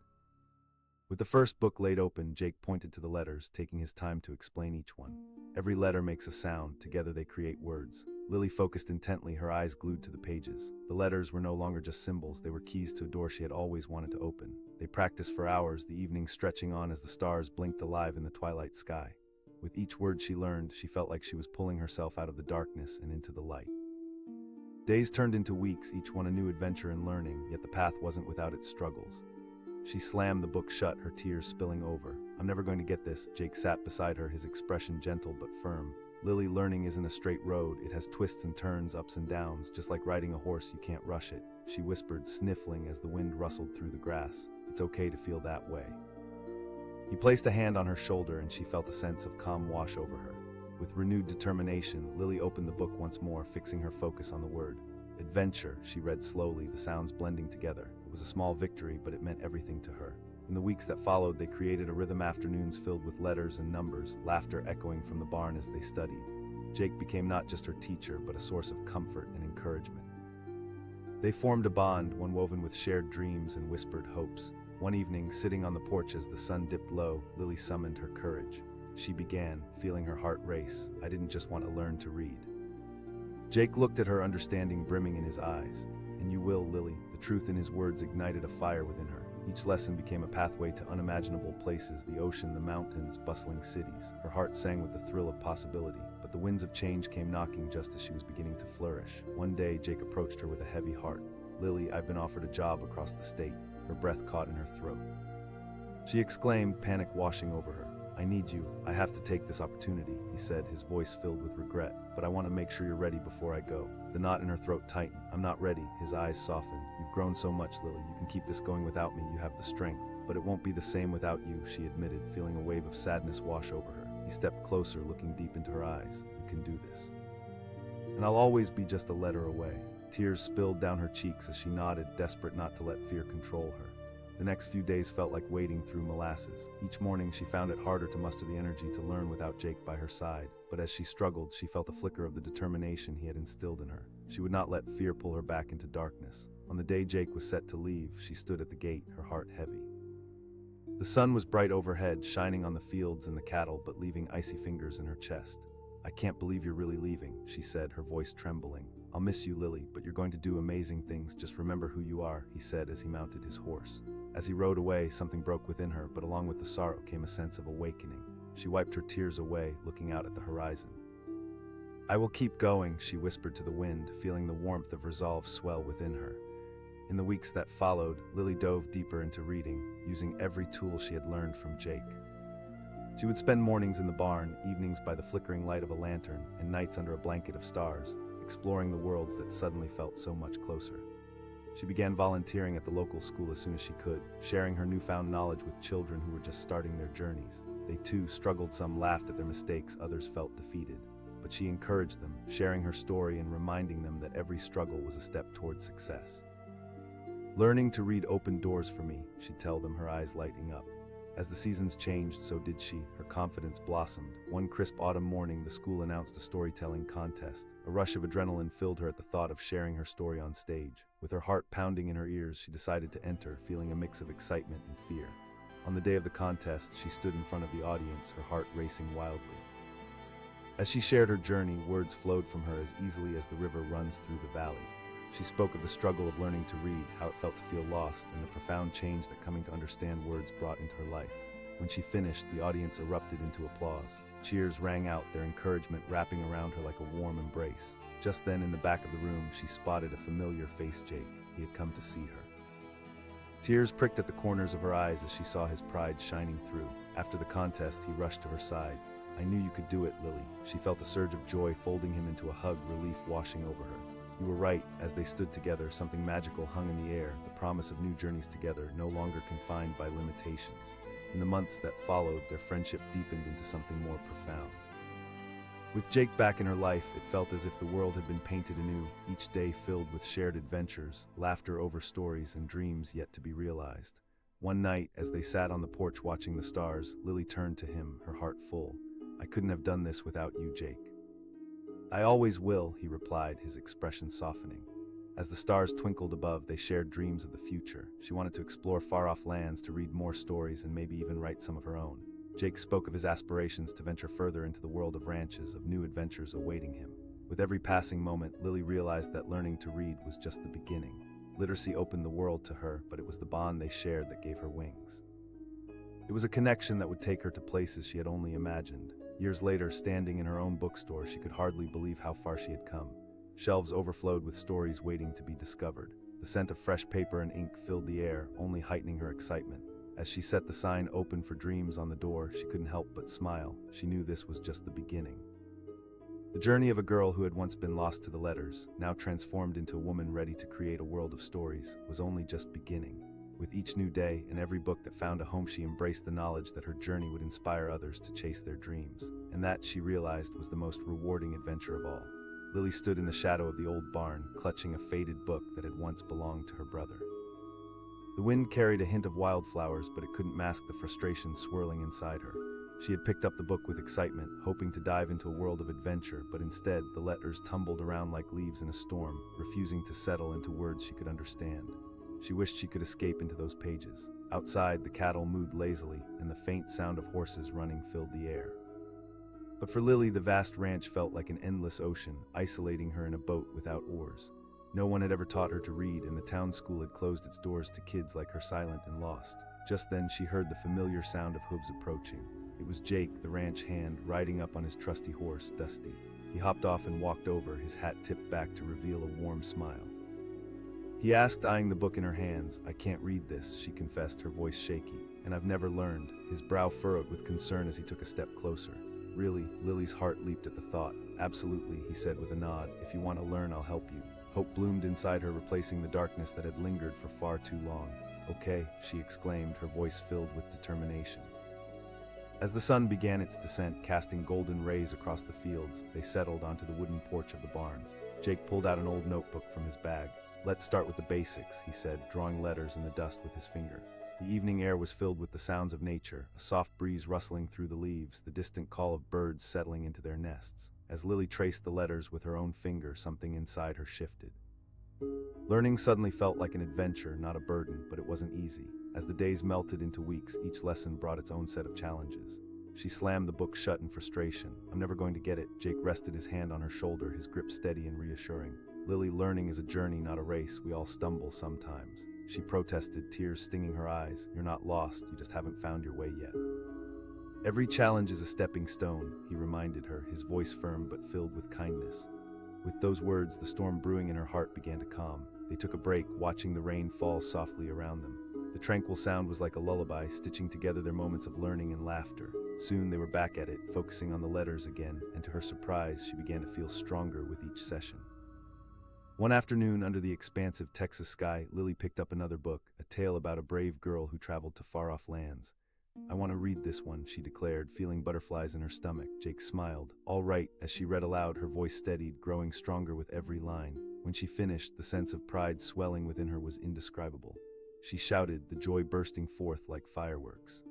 Speaker 1: With the first book laid open, Jake pointed to the letters, taking his time to explain each one. Every letter makes a sound. Together they create words. Lily focused intently, her eyes glued to the pages. The letters were no longer just symbols, they were keys to a door she had always wanted to open. They practiced for hours, the evening stretching on as the stars blinked alive in the twilight sky. With each word she learned, she felt like she was pulling herself out of the darkness and into the light. Days turned into weeks, each one a new adventure in learning, yet the path wasn't without its struggles. She slammed the book shut, her tears spilling over. "I'm never going to get this." Jake sat beside her, his expression gentle but firm. "Lily, learning isn't a straight road. It has twists and turns, ups and downs. Just like riding a horse, you can't rush it," she whispered, sniffling as the wind rustled through the grass. "It's okay to feel that way." He placed a hand on her shoulder and she felt a sense of calm wash over her. With renewed determination, Lily opened the book once more, fixing her focus on the word. "Adventure," she read slowly, the sounds blending together. It was a small victory, but it meant everything to her. In the weeks that followed, they created a rhythm, afternoons filled with letters and numbers, laughter echoing from the barn as they studied. Jake became not just her teacher, but a source of comfort and encouragement. They formed a bond, one woven with shared dreams and whispered hopes. One evening, sitting on the porch as the sun dipped low, Lily summoned her courage. She began, feeling her heart race. "I didn't just want to learn to read." Jake looked at her, understanding brimming in his eyes. "And you will, Lily." The truth in his words ignited a fire within her. Each lesson became a pathway to unimaginable places, the ocean, the mountains, bustling cities. Her heart sang with the thrill of possibility, but the winds of change came knocking just as she was beginning to flourish. One day, Jake approached her with a heavy heart. "Lily, I've been offered a job across the state." Her breath caught in her throat. She exclaimed, panic washing over her. "I need you. I have to take this opportunity," he said, his voice filled with regret. "But I want to make sure you're ready before I go." The knot in her throat tightened. "I'm not ready." His eyes softened. "You've grown so much, Lily. You can keep this going without me. You have the strength. But it won't be the same without you," she admitted, feeling a wave of sadness wash over her. He stepped closer, looking deep into her eyes. "You can do this. And I'll always be just a letter away." Tears spilled down her cheeks as she nodded, desperate not to let fear control her. The next few days felt like wading through molasses. Each morning she found it harder to muster the energy to learn without Jake by her side. But as she struggled, she felt a flicker of the determination he had instilled in her. She would not let fear pull her back into darkness. On the day Jake was set to leave, she stood at the gate, her heart heavy. The sun was bright overhead, shining on the fields and the cattle, but leaving icy fingers in her chest. "I can't believe you're really leaving," she said, her voice trembling. "I'll miss you, Lily, but you're going to do amazing things. Just remember who you are," he said as he mounted his horse. As he rode away, something broke within her, but along with the sorrow came a sense of awakening. She wiped her tears away, looking out at the horizon. "I will keep going," she whispered to the wind, feeling the warmth of resolve swell within her. In the weeks that followed, Lily dove deeper into reading, using every tool she had learned from Jake. She would spend mornings in the barn, evenings by the flickering light of a lantern, and nights under a blanket of stars, exploring the worlds that suddenly felt so much closer. She began volunteering at the local school as soon as she could, sharing her newfound knowledge with children who were just starting their journeys. They too struggled, some laughed at their mistakes, others felt defeated. But she encouraged them, sharing her story and reminding them that every struggle was a step toward success. "Learning to read opened doors for me," she'd tell them, her eyes lighting up. As the seasons changed, so did she. Her confidence blossomed. One crisp autumn morning, the school announced a storytelling contest. A rush of adrenaline filled her at the thought of sharing her story on stage. With her heart pounding in her ears, she decided to enter, feeling a mix of excitement and fear. On the day of the contest, she stood in front of the audience, her heart racing wildly. As she shared her journey, words flowed from her as easily as the river runs through the valley. She spoke of the struggle of learning to read, how it felt to feel lost, and the profound change that coming to understand words brought into her life. When she finished, the audience erupted into applause. Cheers rang out, their encouragement wrapping around her like a warm embrace. Just then, in the back of the room, she spotted a familiar face, Jake. He had come to see her. Tears pricked at the corners of her eyes as she saw his pride shining through. After the contest, he rushed to her side. "I knew you could do it, Lily." She felt a surge of joy folding him into a hug, relief washing over her. "You were right." As they stood together, something magical hung in the air, the promise of new journeys together, no longer confined by limitations. In the months that followed, their friendship deepened into something more profound. With Jake back in her life, it felt as if the world had been painted anew, each day filled with shared adventures, laughter over stories, and dreams yet to be realized. One night, as they sat on the porch watching the stars, Lily turned to him, her heart full. "I couldn't have done this without you, Jake." "I always will," he replied, his expression softening. As the stars twinkled above, they shared dreams of the future. She wanted to explore far-off lands, to read more stories, and maybe even write some of her own. Jake spoke of his aspirations to venture further into the world of ranches, of new adventures awaiting him. With every passing moment, Lily realized that learning to read was just the beginning. Literacy opened the world to her, but it was the bond they shared that gave her wings. It was a connection that would take her to places she had only imagined. Years later, standing in her own bookstore, she could hardly believe how far she had come. Shelves overflowed with stories waiting to be discovered. The scent of fresh paper and ink filled the air, only heightening her excitement. As she set the sign "Open for Dreams" on the door, she couldn't help but smile. She knew this was just the beginning. The journey of a girl who had once been lost to the letters, now transformed into a woman ready to create a world of stories, was only just beginning. With each new day and every book that found a home, she embraced the knowledge that her journey would inspire others to chase their dreams. And that, she realized, was the most rewarding adventure of all. Lily stood in the shadow of the old barn, clutching a faded book that had once belonged to her brother. The wind carried a hint of wildflowers, but it couldn't mask the frustration swirling inside her. She had picked up the book with excitement, hoping to dive into a world of adventure, but instead, the letters tumbled around like leaves in a storm, refusing to settle into words she could understand. She wished she could escape into those pages. Outside, the cattle mooed lazily, and the faint sound of horses running filled the air. But for Lily, the vast ranch felt like an endless ocean, isolating her in a boat without oars. No one had ever taught her to read, and the town school had closed its doors to kids like her, silent and lost. Just then, she heard the familiar sound of hooves approaching. It was Jake, the ranch hand, riding up on his trusty horse, Dusty. He hopped off and walked over, his hat tipped back to reveal a warm smile. He asked, eyeing the book in her hands. "I can't read this," she confessed, her voice shaky. "And I've never learned." His brow furrowed with concern as he took a step closer. "Really?" Lily's heart leaped at the thought. "Absolutely," he said with a nod. "If you want to learn, I'll help you." Hope bloomed inside her, replacing the darkness that had lingered for far too long. "Okay," she exclaimed, her voice filled with determination. As the sun began its descent, casting golden rays across the fields, they settled onto the wooden porch of the barn. Jake pulled out an old notebook from his bag. "Let's start with the basics," he said, drawing letters in the dust with his finger. The evening air was filled with the sounds of nature, a soft breeze rustling through the leaves, the distant call of birds settling into their nests. As Lily traced the letters with her own finger, something inside her shifted. Learning suddenly felt like an adventure, not a burden, but it wasn't easy. As the days melted into weeks, each lesson brought its own set of challenges. She slammed the book shut in frustration. "I'm never going to get it." Jake rested his hand on her shoulder, his grip steady and reassuring. "Lily, learning is a journey, not a race. We all stumble sometimes." She protested, tears stinging her eyes. "You're not lost, you just haven't found your way yet." "Every challenge is a stepping stone," he reminded her, his voice firm but filled with kindness. With those words, the storm brewing in her heart began to calm. They took a break, watching the rain fall softly around them. The tranquil sound was like a lullaby, stitching together their moments of learning and laughter. Soon they were back at it, focusing on the letters again, and to her surprise, she began to feel stronger with each session. One afternoon, under the expansive Texas sky, Lily picked up another book, a tale about a brave girl who traveled to far-off lands. "I want to read this one," she declared, feeling butterflies in her stomach. Jake smiled. "All right." As she read aloud, her voice steadied, growing stronger with every line. When she finished, the sense of pride swelling within her was indescribable. She shouted, the joy bursting forth like fireworks.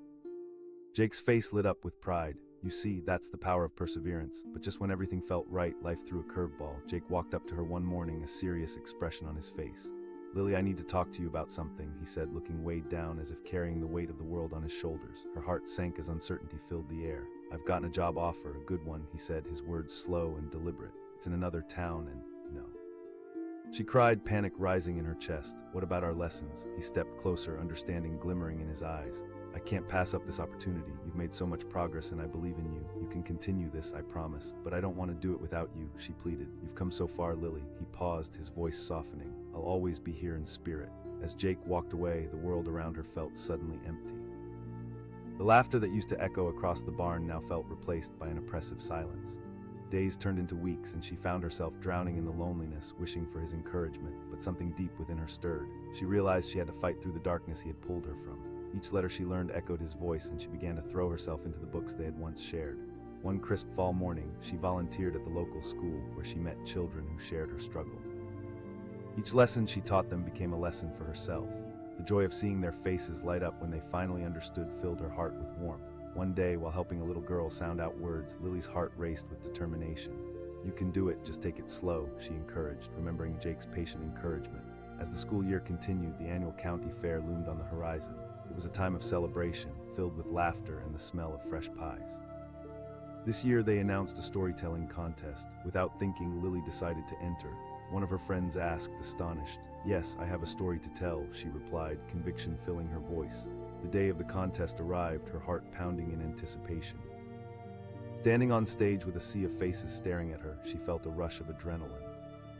Speaker 1: Jake's face lit up with pride. You see, that's the power of perseverance. But just when everything felt right, life threw a curveball. Jake walked up to her one morning, a serious expression on his face. Lily, I need to talk to you about something, he said, looking weighed down as if carrying the weight of the world on his shoulders. Her heart sank as uncertainty filled the air. I've gotten a job offer, a good one, he said, his words slow and deliberate. It's in another town and, She cried, panic rising in her chest. What about our lessons? He stepped closer, understanding glimmering in his eyes. I can't pass up this opportunity. You've made so much progress and I believe in you. You can continue this, I promise. But I don't want to do it without you, she pleaded. You've come so far, Lily. He paused, his voice softening. I'll always be here in spirit. As Jake walked away, the world around her felt suddenly empty. The laughter that used to echo across the barn now felt replaced by an oppressive silence. Days turned into weeks and she found herself drowning in the loneliness, wishing for his encouragement, but something deep within her stirred. She realized she had to fight through the darkness he had pulled her from. Each letter she learned echoed his voice and she began to throw herself into the books they had once shared. One crisp fall morning, she volunteered at the local school where she met children who shared her struggle. Each lesson she taught them became a lesson for herself. The joy of seeing their faces light up when they finally understood filled her heart with warmth. One day, while helping a little girl sound out words, Lily's heart raced with determination. You can do it, just take it slow, she encouraged, remembering Jake's patient encouragement. As the school year continued, the annual county fair loomed on the horizon. It was a time of celebration, filled with laughter and the smell of fresh pies. This year they announced a storytelling contest. Without thinking, Lily decided to enter. One of her friends asked, astonished. Yes, I have a story to tell, she replied, conviction filling her voice. The day of the contest arrived, her heart pounding in anticipation. Standing on stage with a sea of faces staring at her, she felt a rush of adrenaline.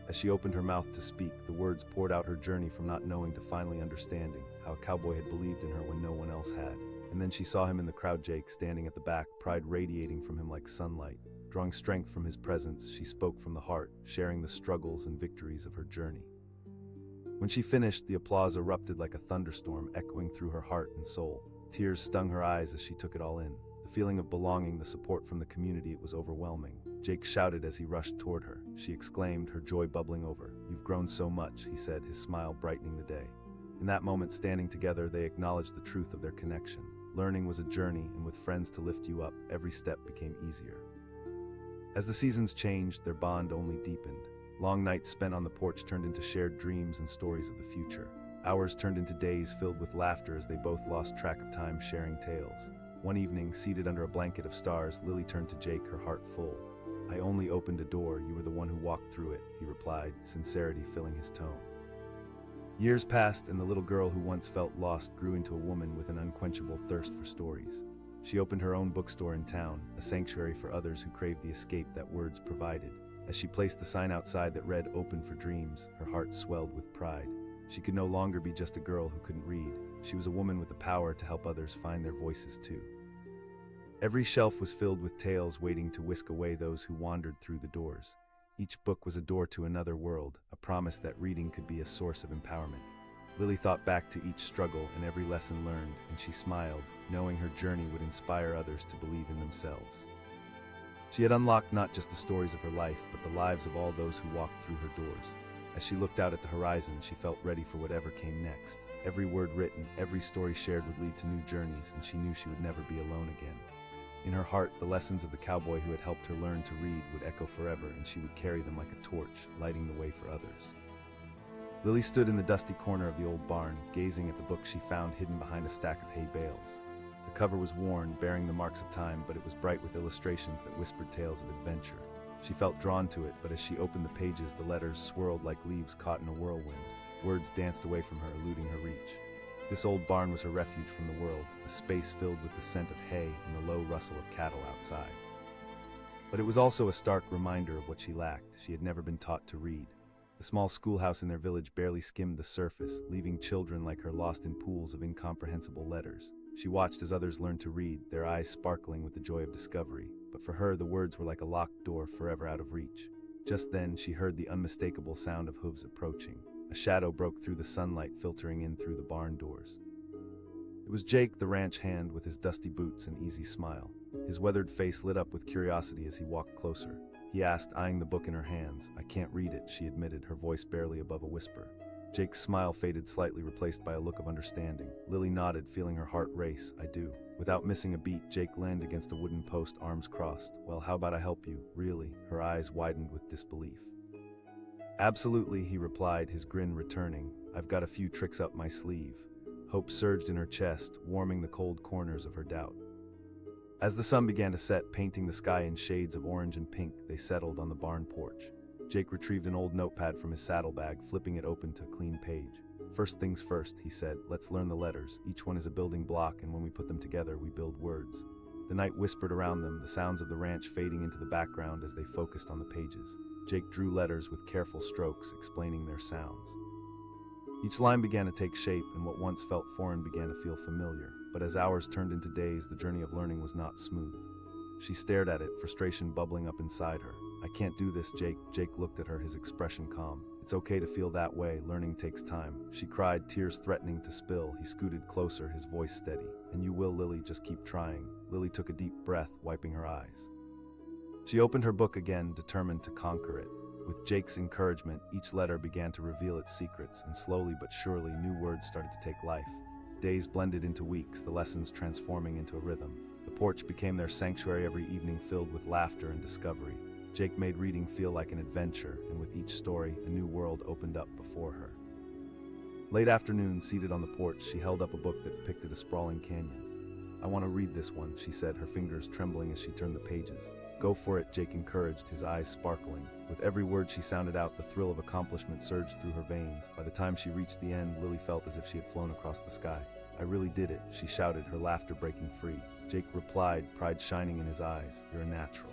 Speaker 1: As she opened her mouth to speak, the words poured out her journey from not knowing to finally understanding, how a cowboy had believed in her when no one else had. And then she saw him in the crowd, Jake, standing at the back, pride radiating from him like sunlight. Drawing strength from his presence, she spoke from the heart, sharing the struggles and victories of her journey. When she finished, the applause erupted like a thunderstorm, echoing through her heart and soul. Tears stung her eyes as she took it all in. The feeling of belonging, the support from the community, it was overwhelming. Jake shouted as he rushed toward her. She exclaimed, her joy bubbling over. You've grown so much, he said, his smile brightening the day. In that moment, standing together, they acknowledged the truth of their connection. Learning was a journey, and with friends to lift you up, every step became easier. As the seasons changed, their bond only deepened. Long nights spent on the porch turned into shared dreams and stories of the future. Hours turned into days filled with laughter as they both lost track of time sharing tales. One evening, seated under a blanket of stars, Lily turned to Jake, her heart full. I only opened a door, you were the one who walked through it, he replied, sincerity filling his tone. Years passed, and the little girl who once felt lost grew into a woman with an unquenchable thirst for stories. She opened her own bookstore in town, a sanctuary for others who craved the escape that words provided. As she placed the sign outside that read, Open for Dreams, her heart swelled with pride. She could no longer be just a girl who couldn't read. She was a woman with the power to help others find their voices too. Every shelf was filled with tales waiting to whisk away those who wandered through the doors. Each book was a door to another world, a promise that reading could be a source of empowerment. Lily thought back to each struggle and every lesson learned, and she smiled, knowing her journey would inspire others to believe in themselves. She had unlocked not just the stories of her life, but the lives of all those who walked through her doors. As she looked out at the horizon, she felt ready for whatever came next. Every word written, every story shared would lead to new journeys, and she knew she would never be alone again. In her heart, the lessons of the cowboy who had helped her learn to read would echo forever, and she would carry them like a torch, lighting the way for others. Lily stood in the dusty corner of the old barn, gazing at the book she found hidden behind a stack of hay bales. The cover was worn, bearing the marks of time, but it was bright with illustrations that whispered tales of adventure. She felt drawn to it, but as she opened the pages, the letters swirled like leaves caught in a whirlwind. Words danced away from her, eluding her reach. This old barn was her refuge from the world, a space filled with the scent of hay and the low rustle of cattle outside. But it was also a stark reminder of what she lacked. She had never been taught to read. The small schoolhouse in their village barely skimmed the surface, leaving children like her lost in pools of incomprehensible letters. She watched as others learned to read, their eyes sparkling with the joy of discovery. But for her, the words were like a locked door forever out of reach. Just then, she heard the unmistakable sound of hooves approaching. A shadow broke through the sunlight, filtering in through the barn doors. It was Jake, the ranch hand, with his dusty boots and easy smile. His weathered face lit up with curiosity as he walked closer. He asked, eyeing the book in her hands. I can't read it, she admitted, her voice barely above a whisper. Jake's smile faded slightly, replaced by a look of understanding. Lily nodded, feeling her heart race. I do. Without missing a beat, Jake leaned against a wooden post, arms crossed. Well, how about I help you? Really? Her eyes widened with disbelief. Absolutely, he replied, his grin returning. I've got a few tricks up my sleeve. Hope surged in her chest, warming the cold corners of her doubt. As the sun began to set, painting the sky in shades of orange and pink, they settled on the barn porch. Jake retrieved an old notepad from his saddlebag, flipping it open to a clean page. First things first, he said, let's learn the letters. Each one is a building block, and when we put them together, we build words. The night whispered around them, the sounds of the ranch fading into the background as they focused on the pages. Jake drew letters with careful strokes, explaining their sounds. Each line began to take shape, and what once felt foreign began to feel familiar. But as hours turned into days, the journey of learning was not smooth. She stared at it, frustration bubbling up inside her. I can't do this, Jake. Jake looked at her, his expression calm. It's okay to feel that way, learning takes time. She cried, tears threatening to spill. He scooted closer, his voice steady. And you will, Lily, just keep trying. Lily took a deep breath, wiping her eyes. She opened her book again, determined to conquer it. With Jake's encouragement, each letter began to reveal its secrets, and slowly but surely new words started to take life. Days blended into weeks, the lessons transforming into a rhythm. The porch became their sanctuary every evening, filled with laughter and discovery. Jake made reading feel like an adventure, and with each story, a new world opened up before her. Late afternoon, seated on the porch, she held up a book that depicted a sprawling canyon. I want to read this one, she said, her fingers trembling as she turned the pages. Go for it, Jake encouraged, his eyes sparkling. With every word she sounded out, the thrill of accomplishment surged through her veins. By the time she reached the end, Lily felt as if she had flown across the sky. I really did it, she shouted, her laughter breaking free. Jake replied, pride shining in his eyes. You're a natural.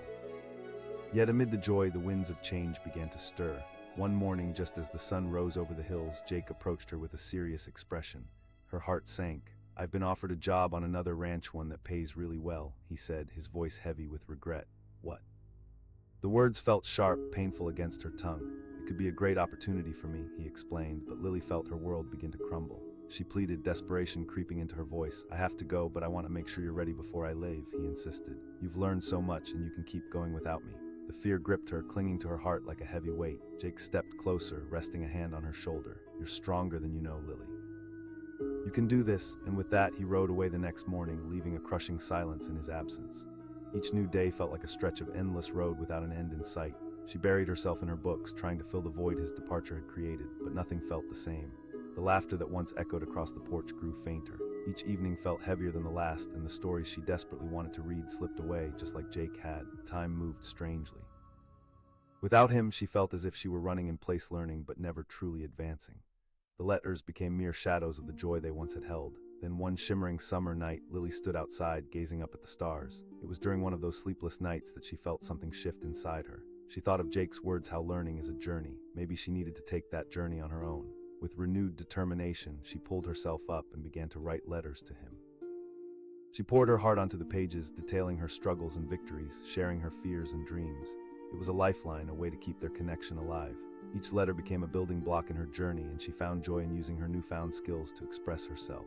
Speaker 1: Yet amid the joy, the winds of change began to stir. One morning, just as the sun rose over the hills, Jake approached her with a serious expression. Her heart sank. I've been offered a job on another ranch, one that pays really well, he said, his voice heavy with regret. What? The words felt sharp, painful against her tongue. It could be a great opportunity for me, he explained, but Lily felt her world begin to crumble. She pleaded, desperation creeping into her voice. I have to go, but I want to make sure you're ready before I leave, he insisted. You've learned so much, and you can keep going without me. The fear gripped her, clinging to her heart like a heavy weight. Jake stepped closer, resting a hand on her shoulder. You're stronger than you know, Lily. You can do this, and with that, he rode away the next morning, leaving a crushing silence in his absence. Each new day felt like a stretch of endless road without an end in sight. She buried herself in her books, trying to fill the void his departure had created, but nothing felt the same. The laughter that once echoed across the porch grew fainter. Each evening felt heavier than the last, and the stories she desperately wanted to read slipped away, just like Jake had. Time moved strangely. Without him, she felt as if she were running in place, learning, but never truly advancing. The letters became mere shadows of the joy they once had held. Then one shimmering summer night, Lily stood outside, gazing up at the stars. It was during one of those sleepless nights that she felt something shift inside her. She thought of Jake's words, how learning is a journey. Maybe she needed to take that journey on her own. With renewed determination, she pulled herself up and began to write letters to him. She poured her heart onto the pages, detailing her struggles and victories, sharing her fears and dreams. It was a lifeline, a way to keep their connection alive. Each letter became a building block in her journey, and she found joy in using her newfound skills to express herself.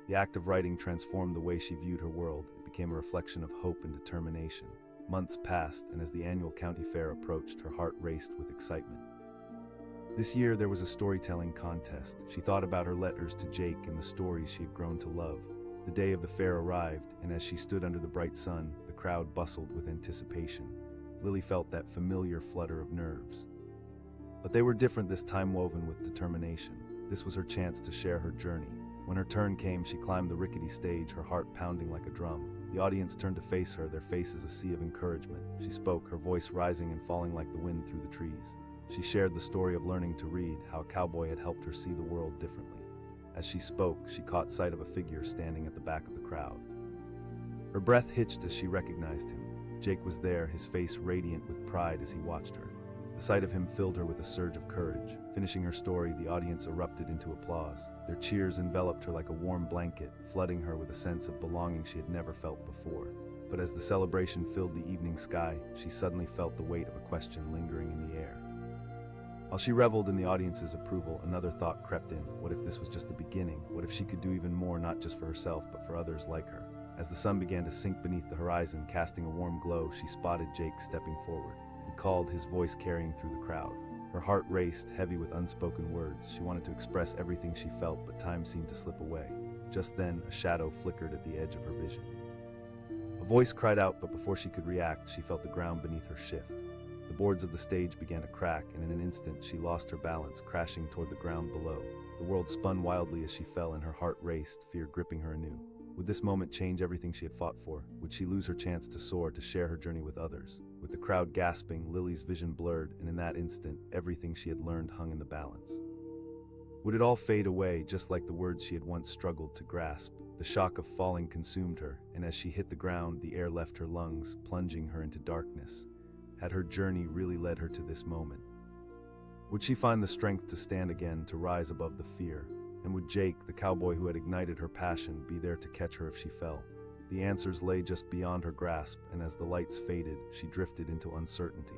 Speaker 1: The act of writing transformed the way she viewed her world. It became a reflection of hope and determination. Months passed, and as the annual county fair approached, her heart raced with excitement. This year, there was a storytelling contest. She thought about her letters to Jake and the stories she had grown to love. The day of the fair arrived, and as she stood under the bright sun, the crowd bustled with anticipation. Lily felt that familiar flutter of nerves. But they were different this time, woven with determination. This was her chance to share her journey. When her turn came, she climbed the rickety stage, her heart pounding like a drum. The audience turned to face her, their faces a sea of encouragement. She spoke, her voice rising and falling like the wind through the trees. She shared the story of learning to read, how a cowboy had helped her see the world differently. As she spoke, she caught sight of a figure standing at the back of the crowd. Her breath hitched as she recognized him. Jake was there, his face radiant with pride as he watched her. The sight of him filled her with a surge of courage. Finishing her story, the audience erupted into applause. Their cheers enveloped her like a warm blanket, flooding her with a sense of belonging she had never felt before. But as the celebration filled the evening sky, she suddenly felt the weight of a question lingering in the air. While she reveled in the audience's approval, another thought crept in. What if this was just the beginning? What if she could do even more, not just for herself, but for others like her? As the sun began to sink beneath the horizon, casting a warm glow, she spotted Jake stepping forward. He called, his voice carrying through the crowd. Her heart raced, heavy with unspoken words. She wanted to express everything she felt, but time seemed to slip away. Just then, a shadow flickered at the edge of her vision. A voice cried out, but before she could react, she felt the ground beneath her shift. The boards of the stage began to crack, and in an instant, she lost her balance, crashing toward the ground below. The world spun wildly as she fell, and her heart raced, fear gripping her anew. Would this moment change everything she had fought for? Would she lose her chance to soar, to share her journey with others? With the crowd gasping, Lily's vision blurred, and in that instant, everything she had learned hung in the balance. Would it all fade away, just like the words she had once struggled to grasp? The shock of falling consumed her, and as she hit the ground, the air left her lungs, plunging her into darkness. Had her journey really led her to this moment? Would she find the strength to stand again, to rise above the fear? And would Jake, the cowboy who had ignited her passion, be there to catch her if she fell? The answers lay just beyond her grasp, and as the lights faded, she drifted into uncertainty.